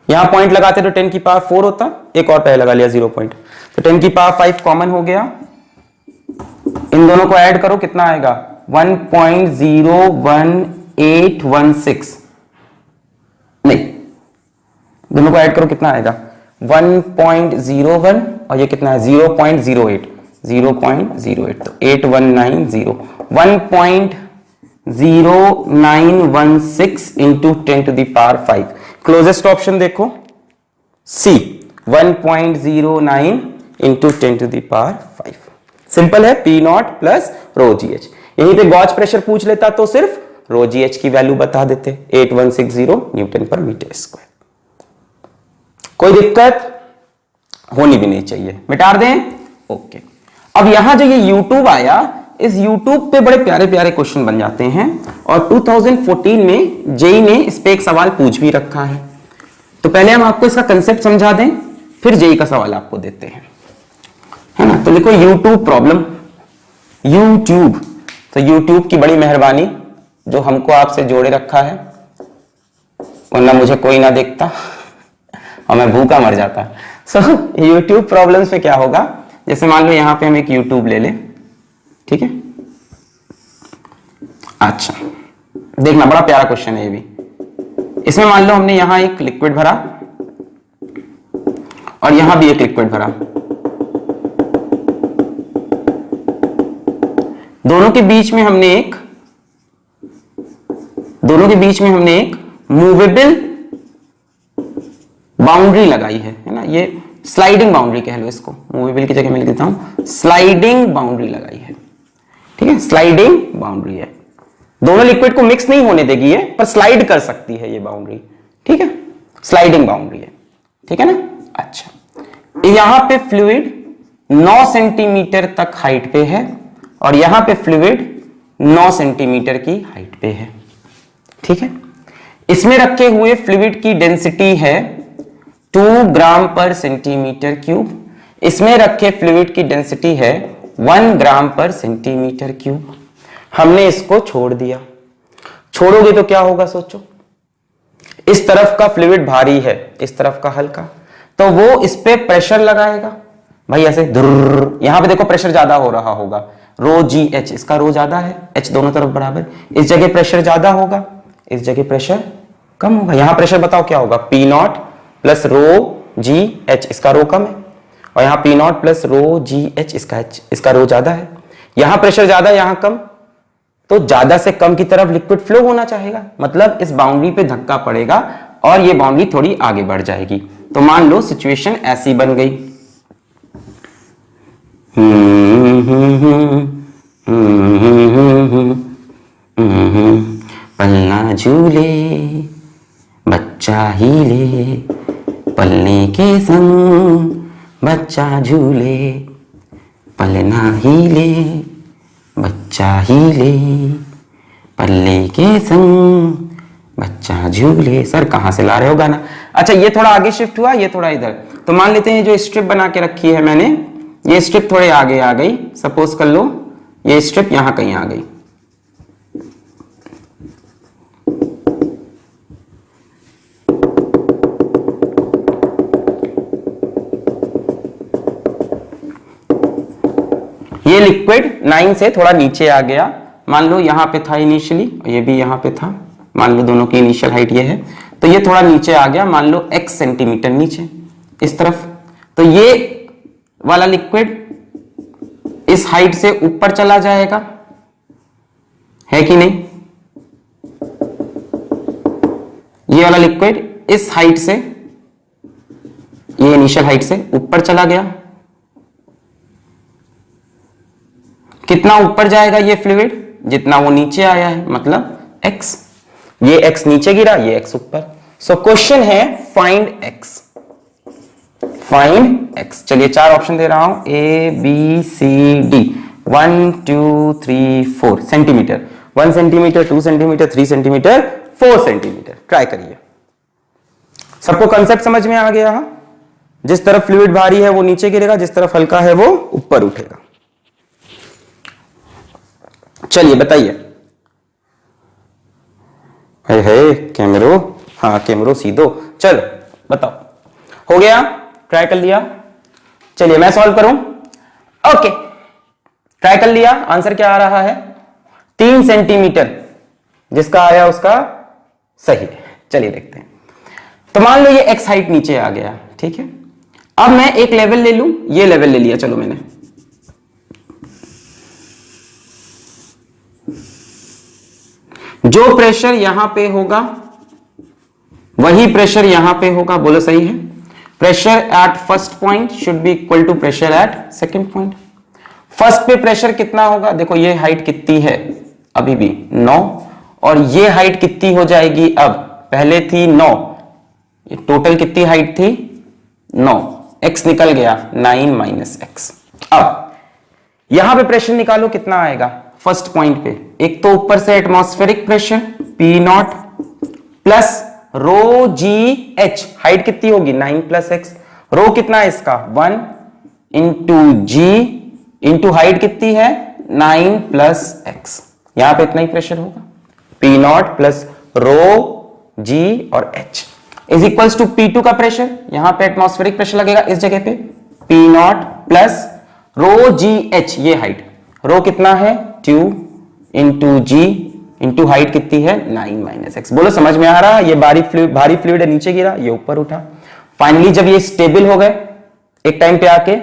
यहां पॉइंट लगाते तो 10 की पावर 4 होता, एक और पहले लगा लिया 0 पॉइंट, तो 10 की पावर 5 कॉमन हो गया, इन दोनों को ऐड करो कितना आएगा? 1.01816, नहीं दोनों को ऐड करो कितना आएगा? 1.01 और ये कितना है? 0.08, 0.08, तो 8190, 1.0916 into 10 to the power 5। Closest option देखो C, 1.09 into 10 to the power 5। Simple है, P0 plus rho g H. यहीं पे गॉज प्रेशर पूछ लेता तो सिर्फ रो जी एच की वैल्यू बता देते, 8160 न्यूटन पर मीटर स्क्वायर। कोई दिक्कत होनी भी नहीं चाहिए, मिटा दें, ओके। अब यहां जो ये YouTube आया, इस YouTube पे बड़े प्यारे प्यारे क्वेश्चन बन जाते हैं, और 2014 में जेई ने इस पे एक सवाल पूछ भी रखा है। तो पहले हम आपको इसका कंसेप्ट समझा दें, फिर जेई का सवाल आपको देते हैं, है ना। तो देखो YouTube प्रॉब्लम, YouTube, तो YouTube की बड़ी मेहरबानी जो हमको आपसे जोड़े रखा है, वरना मुझे कोई ना देखता और मैं भूखा मर जाता। सो YouTube प्रॉब्लम्स पे क्या होगा, जैसे मान लो यहां पे हम एक YouTube ले लें, ठीक है। अच्छा देखना, बड़ा प्यारा क्वेश्चन है ये भी। इसमें मान लो हमने यहां एक लिक्विड भरा और यहां भी एक लिक्विड भरा, दोनों के बीच में हमने एक मूवेबल बाउंड्री लगाई है ना, ये स्लाइडिंग बाउंड्री कह लो इसको, मूवेबल की जगह मैं लिख देता हूं स्लाइडिंग बाउंड्री लगाई है। ठीक है, स्लाइडिंग बाउंड्री है, दोनों लिक्विड को मिक्स नहीं होने देगी ये, पर स्लाइड कर सकती है ये बाउंड्री, ठीक है, स्लाइडिंग बाउंड्री है, ठीक है ना। अच्छा, यहां पे फ्लूइड 9 सेंटीमीटर तक हाइट पे है और यहां पे फ्लूइड 9 सेंटीमीटर की हाइट पे है, ठीक है। इसमें रखे हुए फ्लूइड की डेंसिटी है 2 ग्राम पर सेंटीमीटर क्यूब, इसमें रखे फ्लूइड की डेंसिटी है 1 ग्राम पर सेंटीमीटर क्यूब। हमने इसको छोड़ दिया, छोड़ोगे तो क्या होगा सोचो, इस तरफ का फ्लूइड भारी है, इस तरफ का हल्का, तो वो इस पे प्रेशर लगाएगा भाई ऐसे धुर्र, यहां पे देखो प्रेशर ज्यादा हो रहा होगा, रो जी एच, इसका रो ज्यादा है, एच दोनों तरफ बराबर, इस जगह प्रेशर ज्यादा होगा, इस जगह प्रेशर कम होगा, यहां प्रेशर बताओ क्या होगा, P not plus rho g H, इसका रो कम है, और यहां P not plus rho g H, इसका रो ज्यादा है, यहां प्रेशर ज्यादा यहां कम, तो ज्यादा से कम की तरफ लिक्विड फ्लो होना चाहेगा, मतलब इस बाउंड्री पे धक्का पड़ेगा और ये बाउंड्री थोड़ी आगे बढ़ जाएगी। तो मान लो सिचुएशन ऐसी बन गई, पलना झूले बच्चा हिले, पलने के संग बच्चा झूले, पलना हिले बच्चा हिले, पल्ले के संग बच्चा झूले। सर कहां से ला रहे हो गाना? अच्छा ये थोड़ा आगे शिफ्ट हुआ, ये थोड़ा इधर, तो मान लेते हैं जो स्ट्रिप बना के रखी है मैंने, ये स्ट्रिप थोड़े आगे आ गई, सपोज कर लो ये स्ट्रिप यहां कहीं आ गई, ये लिक्विड 9 से थोड़ा नीचे आ गया, मान लो यहां पे था इनिशियली, ये भी यहां पे था, मान लो दोनों की इनिशियल हाइट ये है, तो ये थोड़ा नीचे आ गया, मान लो x सेंटीमीटर नीचे इस तरफ, तो ये वाला लिक्विड इस हाइट से ऊपर चला जाएगा, है कि नहीं? ये वाला लिक्विड इस हाइट से, ये इनिशियल हाइट से ऊपर चला गया, कितना ऊपर जाएगा ये फ्लूइड? जितना वो नीचे आया है, मतलब x, ये x नीचे गिरा, ये x ऊपर। सो क्वेश्चन है फाइंड x, फाइंड x। चलिए 4 ऑप्शन दे रहा हूं, A B C D, 1 2 3 4 centimetre, 1 centimetre, 2 centimetre, 3 centimetre, 4 centimetre. Try करिए, सबको कंसेप्ट समझ में आ गया? जिस तरफ फ्लूइड भारी है वो नीचे गिरेगा, जिस तरफ हल्का है वो ऊपर उठेगा। चलिए बताइए। है कैमरो, हाँ कैमरो सीधो, चलो बताओ, हो गया? ट्राई कर लिया? चलिए मैं सॉल्व करूं। ओके, ट्राई कर लिया। आंसर क्या आ रहा है? 3 सेंटीमीटर, जिसका आया उसका सही है। चलिए देखते हैं। तो मान लो ये x हाइट नीचे आ गया, ठीक है। अब मैं एक लेवल ले लूं, ये लेवल ले लिया, चलो मैंने, जो प्रेशर यहां पे होगा वही प्रेशर यहां पे होगा, बोलो सही है? Pressure at first point should be equal to pressure at second point. First पे प्रेशर कितना होगा? देखो ये हाइट कितनी है अभी भी 9, और ये हाइट कितनी हो जाएगी अब? पहले थी 9, ये टोटल कितनी हाइट थी? 9, x निकल गया 9 माइनस एक्स। अब यहां पे प्रेशर निकालो, कितना आएगा फर्स्ट पॉइंट पे? एक तो ऊपर से atmospheric pressure P not plus rho g H, height कितनी होगी 9 प्लस एक्स, रो कितना है इसका 1 इंटू जी इंटू हाइट कितनी है 9 प्लस एक्स, यहां पे इतना ही प्रेशर होगा, P नॉट प्लस रो जी और H is equals to P2 का प्रेशर, यहां पे एटमॉस्फेरिक प्रेशर लगेगा इस जगह पे, P not plus rho g H, ये हाइट, रो कितना है 2 इंटू जी इंटू हाइट कितनी है 9 माइनस एक्स। बोलो समझ में आ रहा? ये भारी फ्लूइड है, नीचे गिरा, ये ऊपर उठा। फाइनली जब ये स्टेबल हो गए, एक टाइम पे आके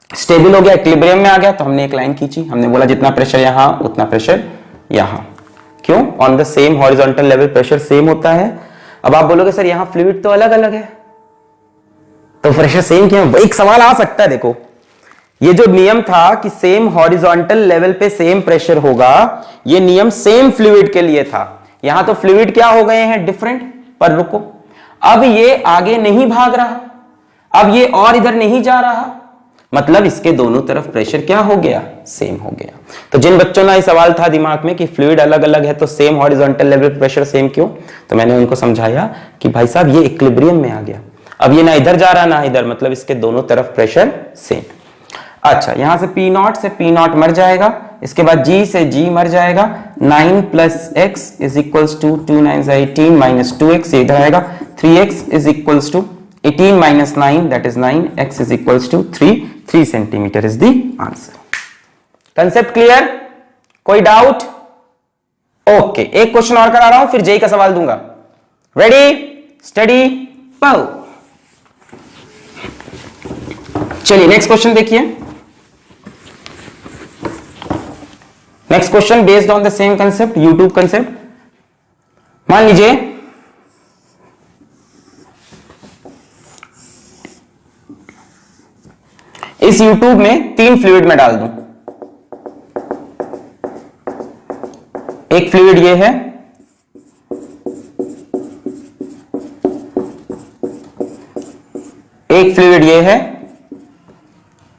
स्टेबल हो गया, इक्विलिब्रियम में आ गया, तो हमने एक लाइन खींची, हमने बोला जितना प्रेशर यहां उतना प्रेशर यहां। क्यों? On the same horizontal level pressure same होता है। अब आप बोलोगे सर यहां फ्लूइड तो अलग अलग है, तो प्रेशर सेम क्यों? एक सवाल आ सकता है, देखो ये जो नियम था कि सेम हॉरिजॉन्टल लेवल पे सेम प्रेशर होगा, ये नियम सेम फ्लूइड के लिए था। यहां तो फ्लूइड क्या हो गए हैं, डिफरेंट। पर रुको, अब ये आगे नहीं भाग रहा, अब ये और इधर नहीं जा रहा, मतलब इसके दोनों तरफ प्रेशर क्या हो गया, सेम हो गया। तो जिन बच्चों का ये सवाल था दिमाग में कि फ्लूइड अलग अलग है तो same horizontal level pressure same क्यों, तो मैंने उनको समझाया कि भाई साहब ये इक्विलिब्रियम में आ गया, अब ये ना इधर जा रहा ना इधर, मतलब इसके दोनों तरफ प्रेशर सेम। अच्छा, यहां से पी नॉट से पी नॉट मर जाएगा, इसके बाद जी से जी मर जाएगा, 9 plus X is equals to 2 9 18 minus 2x, ये इधर आएगा, 3x is equals to 18 minus 9 that is 9, x is equals to 3 centimetre is the answer. Concept clear, कोई डाउट? ओके, एक क्वेश्चन और करा रहा हूं, फिर जेई का सवाल दूंगा। रेडी, स्टडी, पाओ। चलिए नेक्स्ट क्वेश्चन देखिए। Next question based on the same concept, YouTube concept. मान लीजिए इस यूट्यूब में 3 फ्लूइड में डाल दूं। एक फ्लूइड ये है, एक फ्लूइड ये है,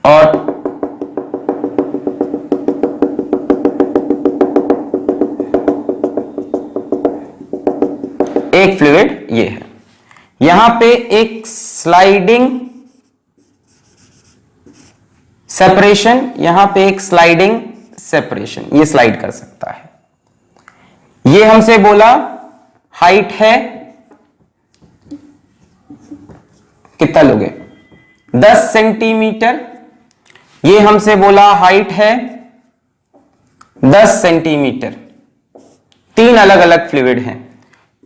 और एक फ्लूइड ये है। यहां पे एक स्लाइडिंग सेपरेशन, यहां पे एक स्लाइडिंग सेपरेशन, ये स्लाइड कर सकता है। ये हमसे बोला हाइट है, कितना लोगे, 10 सेंटीमीटर। ये हमसे बोला हाइट है 10 सेंटीमीटर। 3 अलग अलग फ्लूइड हैं।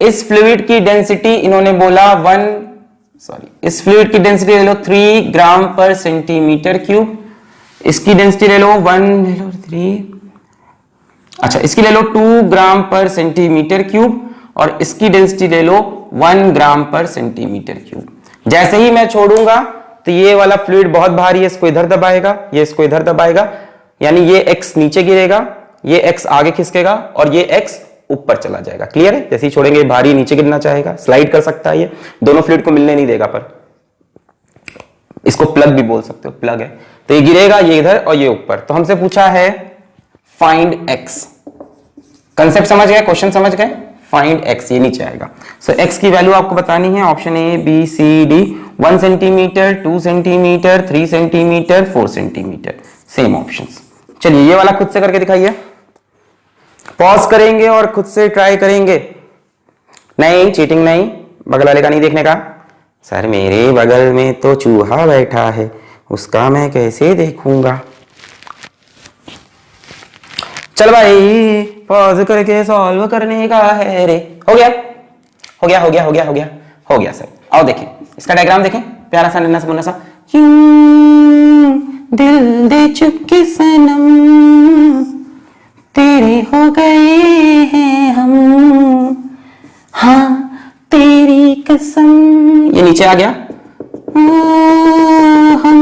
इस फ्लूइड की डेंसिटी इन्होंने बोला इस फ्लूइड की डेंसिटी ले लो 3 ग्राम पर सेंटीमीटर क्यूब। इसकी डेंसिटी ले लो 1 ले लो 3, अच्छा इसकी ले लो 2 ग्राम पर सेंटीमीटर क्यूब, और इसकी डेंसिटी ले लो 1 ग्राम पर सेंटीमीटर क्यूब। जैसे ही मैं छोड़ूंगा तो ये वाला फ्लूइड बहुत भारी है, इसको इधर दबाएगा, ये इसको इधर दबाएगा, यानी ये x नीचे गिरेगा, ये x आगे खिसकेगा, और ये x ऊपर चला जाएगा। क्लियर है? जैसे ही छोड़ेंगे भारी नीचे गिरना चाहेगा, स्लाइड कर सकता है, ये दोनों फ्लूइड को मिलने नहीं देगा, पर इसको प्लग भी बोल सकते हो, प्लग है। तो ये गिरेगा, ये इधर और ये ऊपर। तो हमसे पूछा है फाइंड x। कंसेप्ट समझ गए, क्वेश्चन समझ गए? फाइंड x, ये नीचे आएगा। सो x की वैल्यू आपको बतानी है, option A B C D, 1 centimetre, 2 centimetre, 3 centimetre, 4 centimetre, same options. चलिए ये वाला खुद से करके दिखाइए, पॉज करेंगे और खुद से ट्राई करेंगे। नहीं, चीटिंग नहीं, बगल वाले का नहीं देखने का। सर मेरे बगल में तो चूहा बैठा है, उसका मैं कैसे देखूंगा। चल भाई, पॉज करके सॉल्व करने का है रे। हो गया हो गया हो गया हो गया हो गया हो गया सर। आओ देखें इसका डायग्राम, देखें प्यारा सा नन्हा सा मुन्ना सा। दिल दे चुके सनम, तेरे हो गए हैं हम, हाँ तेरी कसम। ये नीचे आ गया, हम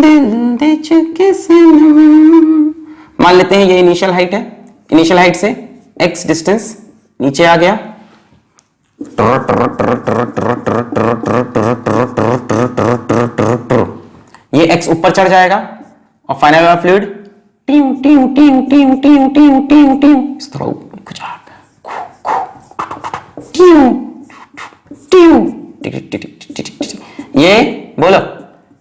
दिल दे चुके सनम। मान लेते हैं ये इनिशियल हाइट है, इनिशियल हाइट से x डिस्टेंस नीचे आ गया, ये x ऊपर चढ़ जाएगा, और फाइनल वाला fluid team team team team team team team team इस तरह कुछ ये बोलो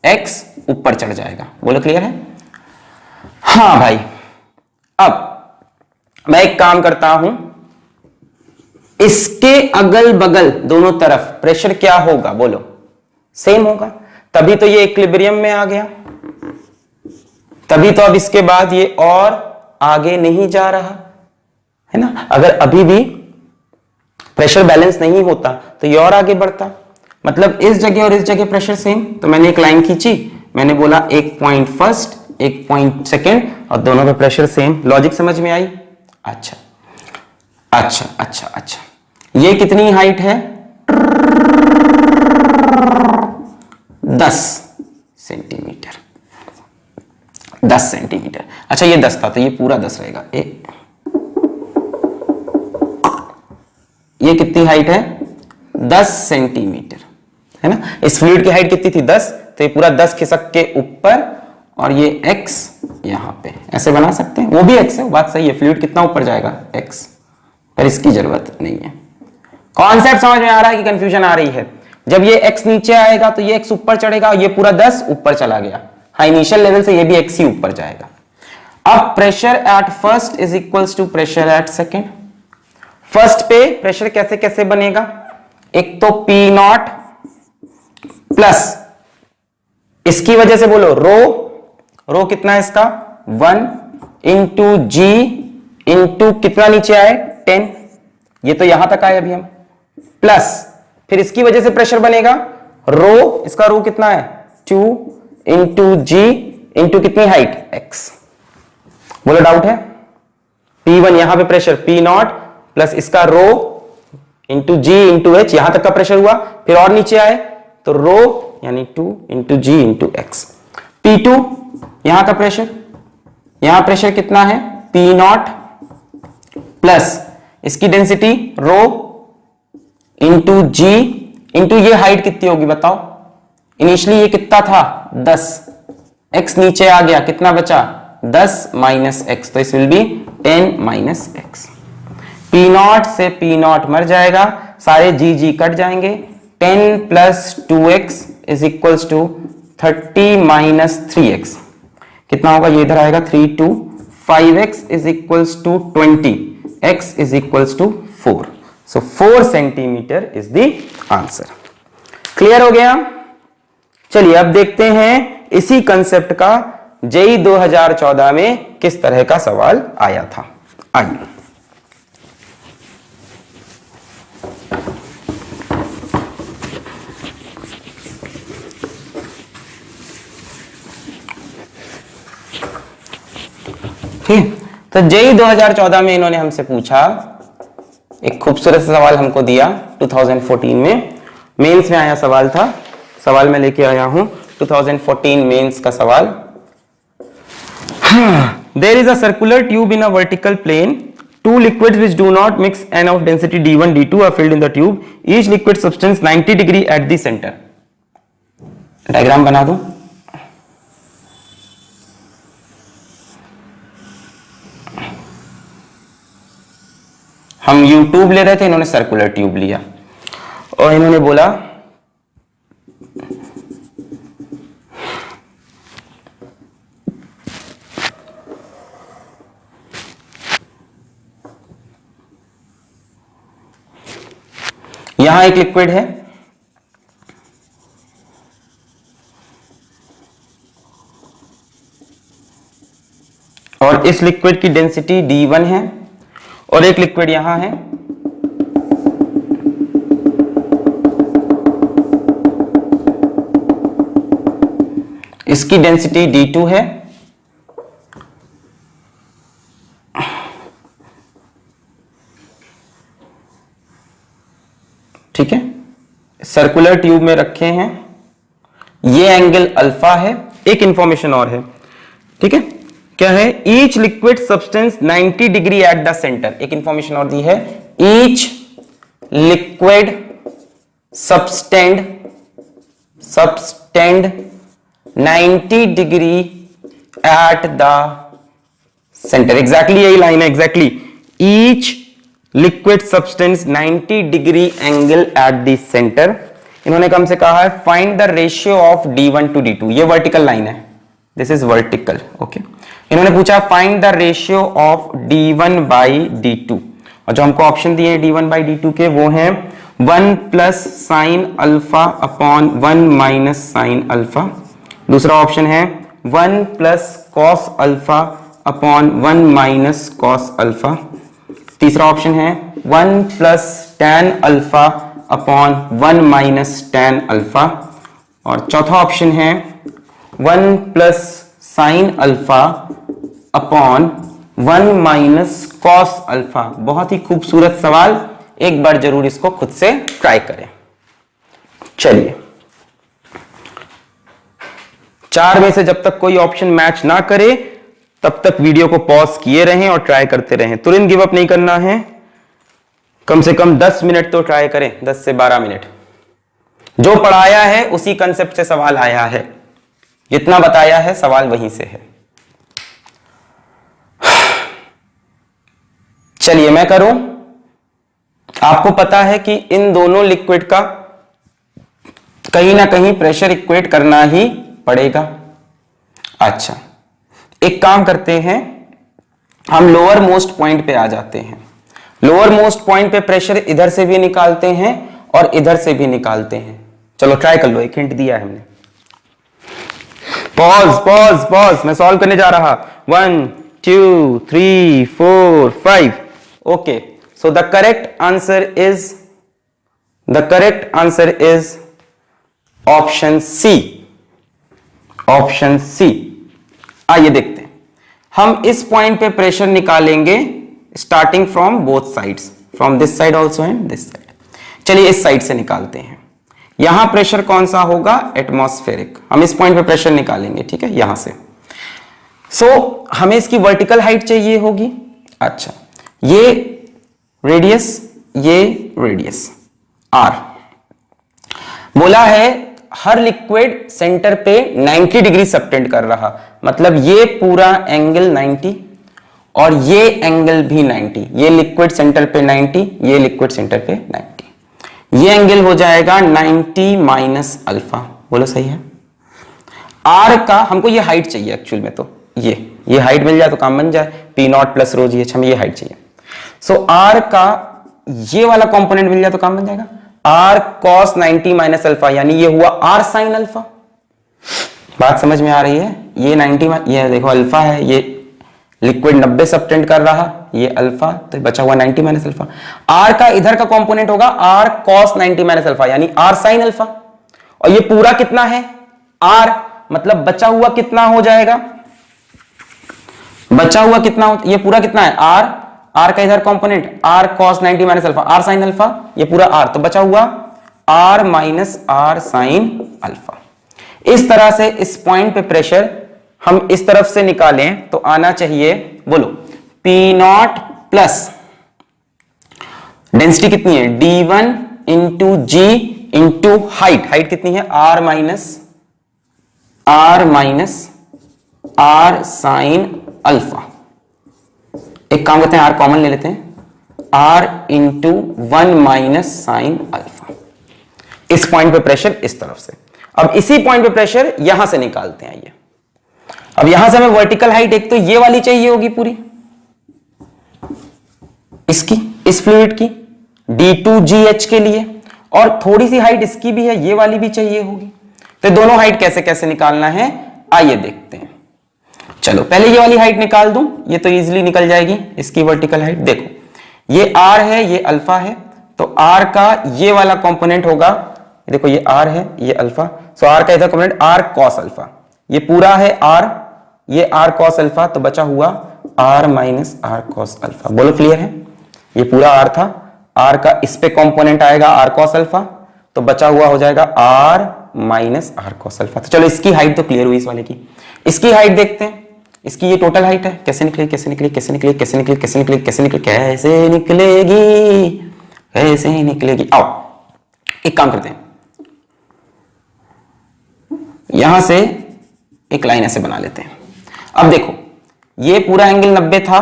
x ऊपर चढ़ जाएगा। बोलो क्लियर है? हाँ भाई, अब मैं एक काम करता हूं, इसके अगल बगल दोनों तरफ प्रेशर क्या होगा? बोलो सेम होगा, तभी तो ये इक्विलिब्रियम में आ गया, तभी तो अब इसके बाद ये और आगे नहीं जा रहा है ना। अगर अभी भी प्रेशर बैलेंस नहीं होता तो ये और आगे बढ़ता, मतलब इस जगह और इस जगह प्रेशर सेम। तो मैंने एक लाइन खींची, मैंने बोला एक पॉइंट फर्स्ट, एक पॉइंट सेकेंड, और दोनों पे प्रेशर सेम। लॉजिक समझ में आई? अच्छा अच्छा अच्छा अच्छा, ये कितनी हाइट है? 10 सेंटीमीटर। 10 सेंटीमीटर। अच्छा ये 10 था तो ये पूरा 10 रहेगा। ये कितनी हाइट है? 10 सेंटीमीटर, है ना। इस फ्लूइड की हाइट कितनी थी? 10, तो ये पूरा 10 खिसक के ऊपर और ये x यहां पे ऐसे बना सकते हैं। वो भी x है, बात सही है। फ्लूइड कितना ऊपर जाएगा? x, पर इसकी जरूरत नहीं है। कॉन्सेप्ट समझ में आ रहा है कि कंफ्यूजन आ रही है? जब ये x नीचे आएगा तो ये x ऊपर चढ़ेगा, ये पूरा 10 ऊपर चला गया। हाँ, इनिशियल लेवल से ये भी x ही ऊपर जाएगा। अब pressure at first is equals to pressure at second. First पे प्रेशर कैसे कैसे बनेगा? एक तो P नॉट प्लस इसकी वजह से बोलो रो कितना है इसका? 1 इंटू जी इंटू कितना नीचे आए? 10। ये तो यहां तक आए अभी हम, प्लस फिर इसकी वजह से प्रेशर बनेगा इसका रो कितना है? 2 इंटू जी इंटू कितनी हाइट? x। बोलो डाउट है? P1 यहां पे प्रेशर P नॉट प्लस इसका रो इंटू जी इंटू एच, यहां तक का प्रेशर हुआ। फिर और नीचे आए तो रो यानी 2 इंटू जी इंटू एक्स। P2 यहां का प्रेशर, यहां प्रेशर कितना है? P नॉट प्लस इसकी डेंसिटी रो इंटू जी इंटू ये हाइट कितनी होगी बताओ? इनिशियली ये कितना था? 10, x नीचे आ गया, कितना बचा? 10 माइनस एक्स, तो इस will be 10 minus x. P naught से P नॉट मर जाएगा, सारे जी कट जाएंगे। 10 plus 2x is equals to 30 minus 3x। कितना होगा? ये इधर आएगा 3 2 5x is equals to 20, x is equals to 4। So 4 centimetre is the answer. Clear हो गया? चलिए अब देखते हैं इसी कंसेप्ट का जेईई 2014 में किस तरह का सवाल आया था। आइए ठीक, तो जेईई 2014 में इन्होंने हमसे पूछा, एक खूबसूरत सवाल हमको दिया 2014 में। मेंस में आया सवाल था, सवाल में लेके आया हूं 2014 मेंस का सवाल। There is a circular tube in a vertical plane. Two liquids which do not mix and of density d1 d2 are filled in the tube. Each liquid substance 90 degree at the center. Diagram बना दूं? हम YouTube ले रहे थे, इन्होंने circular tube लिया और इन्होंने बोला यहां एक लिक्विड है और इस लिक्विड की डेंसिटी d1 है और एक लिक्विड यहां है इसकी डेंसिटी d2 है। ठीक है, सर्कुलर ट्यूब में रखे हैं, ये एंगल अल्फा है। एक इंफॉर्मेशन और है, ठीक है, क्या है? Each liquid substance 90 degree at the centre. एक इंफॉर्मेशन और दी है, each liquid subtend 90 degree at the centre. Exactly यही लाइन है, exactly each liquid substance 90 degree angle at the centre. इन्होंने कम से कहा है find the ratio of d1 to d2। ये वर्टिकल लाइन है, दिस इज वर्टिकल, ओके। इन्होंने पूछा find the ratio of d1 by d2 और जो हमको ऑप्शन दिए हैं d1 बाई d2 के वो हैं 1 plus sine alpha upon 1 minus sine alpha. दूसरा ऑप्शन है 1 plus cos alpha upon 1 minus cos alpha. तीसरा ऑप्शन है 1 plus tan alpha upon 1 minus tan alpha. और चौथा ऑप्शन है 1 plus sine alpha upon 1 minus cos alpha. बहुत ही खूबसूरत सवाल, एक बार जरूर इसको खुद से ट्राई करें। 4 में से जब तक कोई ऑप्शन मैच ना करे तब तक वीडियो को पॉज किए रहें और ट्राई करते रहें। तुरंत गिव अप नहीं करना है, कम से कम 10 मिनट तो ट्राई करें, 10 से 12 मिनट। जो पढ़ाया है उसी कंसेप्ट से सवाल आया है, जितना बताया है सवाल वहीं से है। चलिए मैं करूं। आपको पता है कि इन दोनों लिक्विड का कहीं ना कहीं प्रेशर इक्वेट करना ही पड़ेगा। अच्छा, एक काम करते हैं, हम लोअर मोस्ट पॉइंट पे आ जाते हैं। लोअर मोस्ट पॉइंट पे प्रेशर इधर से भी निकालते हैं और इधर से भी निकालते हैं। चलो ट्राई कर लो, एक हिंट दिया है हमने। पॉज पॉज पॉज, मैं सॉल्व करने जा रहा। 1 2 3 4 5। Okay, so the correct answer is option C. Option C. आइए देखते हैं, हम इस पॉइंट पे प्रेशर निकालेंगे starting from both sides, from this side also and this side. चलिए इस साइड से निकालते हैं। यहां प्रेशर कौन सा होगा? एटमॉस्फेरिक। हम इस पॉइंट पे प्रेशर निकालेंगे, ठीक है, यहां से। सो हमें इसकी वर्टिकल हाइट चाहिए होगी। अच्छा, ये रेडियस आर। बोला है हर लिक्विड सेंटर पे 90 डिग्री सबटेंड कर रहा, मतलब ये पूरा एंगल 90 और ये एंगल भी 90। ये लिक्विड सेंटर पे 90, ये लिक्विड सेंटर पे 90। ये एंगल हो जाएगा 90 माइनस अल्फा। बोलो सही है। आर का हमको ये हाइट चाहिए एक्चुअल में, तो ये हाइट मिल जाए तो काम बन जाए। P not plus rho g H, हमें ये हाइट चाहिए। सो आर का ये वाला कंपोनेंट मिल जाए तो काम बन जाएगा। आर कॉस 90 माइनस अल्फा, यानी ये हुआ आर साइन अल्फा। बात समझ में आ रही है? ये 90, ये देखो अल्फा है, ये लिक्विड 90 सबटेंड कर रहा, ये अल्फा, तो बचा हुआ 90 माइनस अल्फा। आर का इधर का कंपोनेंट होगा आर कॉस 90 माइनस अल्फा, यानी आर साइन अल्फा। और ये पूरा कितना है? आर, मतलब बचा हुआ कितना हो जाएगा? बचा हुआ कितना ये पूरा कितना है? आर का इधर component R cos 90 minus alpha, R sine alpha, ये पूरा आर, तो बचा हुआ R minus R sine alpha. इस तरह से इस पॉइंट पे प्रेशर हम इस तरफ से निकालें तो आना चाहिए, बोलो, पी नॉट प्लस डेंसिटी कितनी है? D1 इंटू जी इंटू हाइट कितनी है? R minus R sine alpha. एक काम करते हैं, आर कॉमन ले लेते हैं, R into 1 minus sine alpha. इस पॉइंट पे प्रेशर इस तरफ से। अब इसी पॉइंट पे प्रेशर यहां से निकालते हैं। आइए, अब यहां से हमें वर्टिकल हाइट एक तो ये वाली चाहिए होगी पूरी, इसकी, इस फ्लूइड की D2GH के लिए, और थोड़ी सी हाइट इसकी भी है, ये वाली भी चाहिए होगी। तो दोनों हाइट कैसे कैसे निकालना है आइए देखते हैं। चलो पहले ये वाली हाइट निकाल दूं, ये तो इजीली निकल जाएगी। इसकी वर्टिकल हाइट देखो, ये आर है, ये अल्फा है, तो आर का ये वाला कंपोनेंट होगा, देखो ये आर है, ये अल्फा, सो आर का इधर कंपोनेंट आर कॉस अल्फा, ये पूरा है आर, ये आर कॉस अल्फा, तो बचा हुआ R minus R cos alpha. बोलो क्लियर है? ये पूरा आर था, आर का इस पे कंपोनेंट आएगा आर कॉस अल्फा, तो बचा हुआ हो जाएगा R minus R cos alpha. तो चलो इसकी हाइट तो क्लियर हुई इस वाले की। इसकी हाइट देखते हैं, इसकी ये टोटल हाइट है, कैसे निकलेगी कैसे निकलेगी कैसे निकलेगी कैसे निकलेगी कैसे निकलेगी कैसे निकलेगी कैसे निकलेगी कैसे निकलेगी। आओ एक काम करते हैं, यहां से एक लाइन ऐसे बना लेते हैं। अब देखो ये पूरा एंगल 90 था,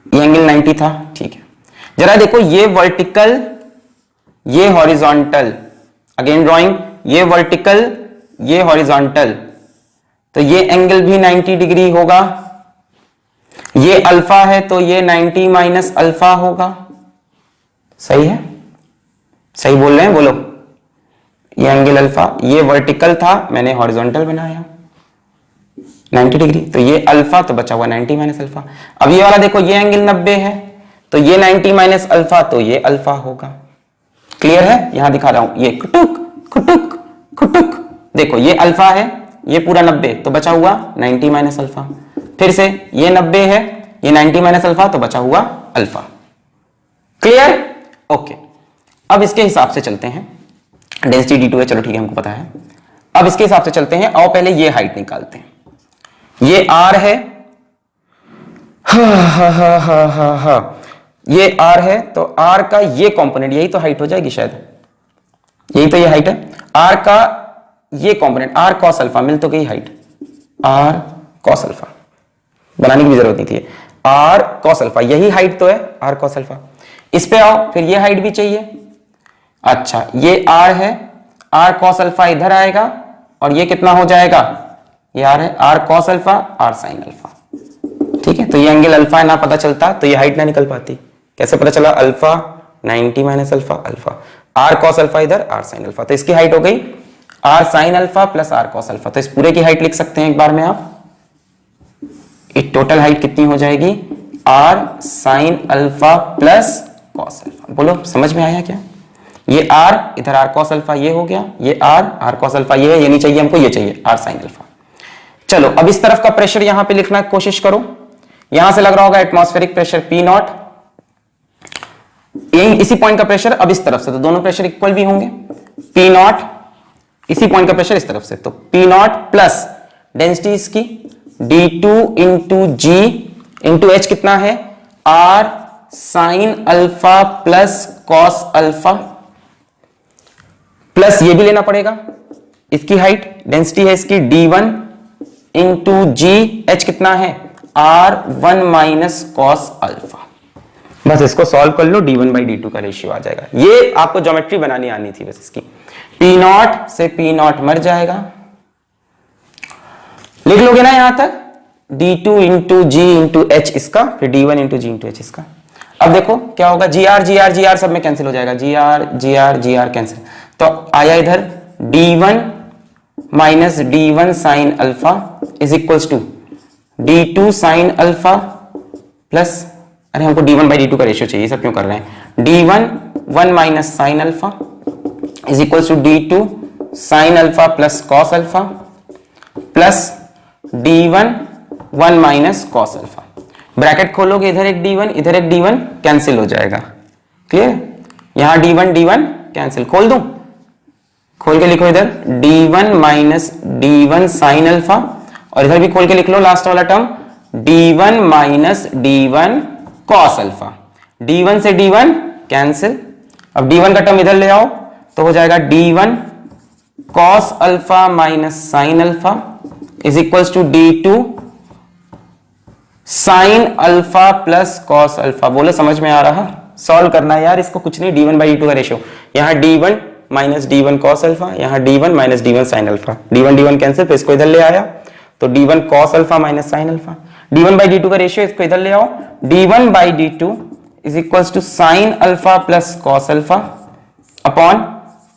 ये एंगल 90 था, ठीक है। जरा देखो ये वर्टिकल, ये हॉरिजॉन्टल, अगेन ड्राइंग, ये वर्टिकल, ये हॉरिजॉन्टल, तो ये एंगल भी 90 डिग्री होगा। ये अल्फा है तो ये 90 माइनस अल्फा होगा। सही है? सही बोल रहे हैं? बोलो। ये एंगल अल्फा, ये वर्टिकल था, मैंने हॉरिजॉन्टल बनाया 90 डिग्री, तो ये अल्फा, तो बचा हुआ 90 माइनस अल्फा। अब ये वाला देखो, ये एंगल 90 है, तो ये 90 माइनस अल्फा, तो ये अल्फा होगा। क्लियर है? यहां दिखा रहा हूं, ये खुटुक खुटुक खुटुक, देखो ये अल्फा है, ये पूरा 90, तो बचा हुआ 90 माइनस अल्फा। फिर से ये 90 है, ये 90 माइनस अल्फा, तो बचा हुआ अल्फा। क्लियर? ओके। अब इसके हिसाब से चलते हैं। डेंसिटी D2 है, चलो ठीक है, हमको पता है। अब इसके हिसाब से चलते हैं और पहले ये हाइट निकालते हैं। ये r है, ये r है, तो r का ये कंपोनेंट, यही तो हाइट हो जाएगी शायद, यही तो ये हाइट है। r का ये कंपोनेंट r cos अल्फा, मिल तो गई हाइट, r cos अल्फा, बनाने की भी जरूरत नहीं थी, r cos अल्फा, यही हाइट तो है r cos अल्फा। इस पे आओ, फिर ये हाइट भी चाहिए। अच्छा, ये r है, r cos अल्फा इधर आएगा और ये कितना हो जाएगा, ये r है, r cos alpha r sin alpha. ठीक है, तो ये एंगल अल्फा ना पता चलता तो ये हाइट ना निकल पाती। कैसे पता चला, alpha 90 minus alpha, alpha r cos alpha इधर r sin अल्फा, तो इसकी हाइट हो गई r sin alpha plus r cos alpha. तो इस पूरे की हाइट लिख सकते हैं एक बार में आप, एक टोटल हाइट कितनी हो जाएगी, r sin alpha plus cos alpha. बोलो समझ में आया क्या? ये r इधर r cos अल्फा ये हो गया, ये r cos अल्फा ये है, ये नहीं चाहिए हमको, ये चाहिए r sin अल्फा। चलो अब इस तरफ का प्रेशर यहां पे लिखना की कोशिश करो। यहां से लग रहा होगा एटमॉस्फेरिक प्रेशर P नॉट, इसी पॉइंट का प्रेशर अब इस तरफ से, तो दोनों प्रेशर इक्वल भी होंगे। P नॉट इसी पॉइंट का प्रेशर इस तरफ से, तो P नॉट प्लस डेंसिटी इसकी d2 इंटू जी इंटू एच कितना है, r sin alpha plus cos alpha, plus ये भी लेना पड़ेगा, इसकी हाइट डेंसिटी है इसकी d1 इंटू जी एच कितना है, r1 माइनस cos अल्फा। बस इसको सॉल्व कर लो, d1 बाई d2 का रेशियो आ जाएगा। ये आपको ज्योमेट्री बनानी आनी थी बस इसकी। P नॉट से P नॉट मर जाएगा, लिख लोगे ना यहां तक, d2 इंटू जी इंटू एच इसका, फिर d1 इंटू जी इंटू एच इसका। अब देखो क्या होगा, gr सब में कैंसिल हो जाएगा, gr कैंसिल, तो आया इधर d1 minus d1 sine alpha is equals to d2 sine alpha plus, अरे हमको d1 बाई d2 का रेशियो चाहिए, सब क्यों कर रहे हैं, d1 1 minus sine alpha is equals to d2 sine alpha plus cos alpha plus d1 1 minus cos alpha. Bracket खोलोगे, इधर एक d1 इधर एक d1 कैंसिल हो जाएगा, क्लियर? यहां d1 कैंसिल, खोल दूं, खोल के लिखो इधर d1 minus d1 sine alpha, और इधर भी खोल के लिख लो लास्ट वाला term d1 minus d1 cos alpha. d1 से d1 कैंसिल, अब d1 का टर्म इधर ले आओ तो हो जाएगा d1 cos alpha minus sine alpha is equals to d2 sine alpha plus cos alpha. बोलो समझ में आ रहा? सॉल्व करना है यार इसको, कुछ नहीं, d1 बाई d2 का रेशियो, यहां d1 minus d1 cos alpha, यहां d1 minus d1 sine alpha, d1 cancel, तो इसको इधर ले आया तो d1 cos alpha minus sine alpha, d1 by d2 का रेशियो, इसको इधर ले आओ, d1 by d2 is equals to sine alpha plus cos alpha upon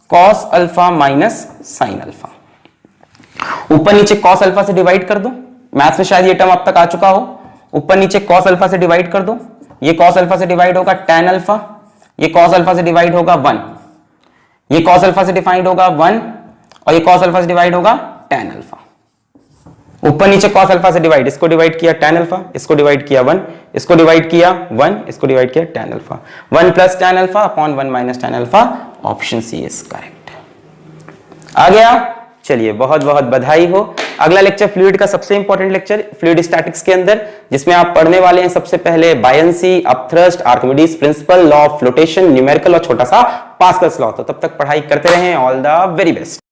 cos alpha minus sine alpha. ऊपर नीचे cos अल्फा से डिवाइड कर दो, मैथ्स में शायद ये टर्म अब तक आ चुका हो, ऊपर नीचे cos अल्फा से डिवाइड कर दो, ये cos अल्फा से डिवाइड होगा tan अल्फा, ये cos अल्फा से डिवाइड होगा 1, ये cos अल्फा से डिवाइड होगा 1 और ये cos अल्फा से डिवाइड होगा tan अल्फा। ऊपर नीचे cos अल्फा से डिवाइड, इसको डिवाइड किया tan अल्फा, इसको डिवाइड किया 1, इसको डिवाइड किया 1, इसको डिवाइड किया tan alpha, 1 plus tan alpha upon 1 minus tan alpha, option C is correct. आ गया? चलिए बहुत बहुत बधाई हो। अगला लेक्चर फ्लूइड का सबसे इंपॉर्टेंट लेक्चर फ्लूइड स्टैटिक्स के अंदर, जिसमें आप पढ़ने वाले हैं सबसे पहले buoyancy, upthrust, Archimedes principal, law of flotation, numerical और छोटा सा पास्कल्स लॉ। तो तब तक पढ़ाई करते रहें। All the very best.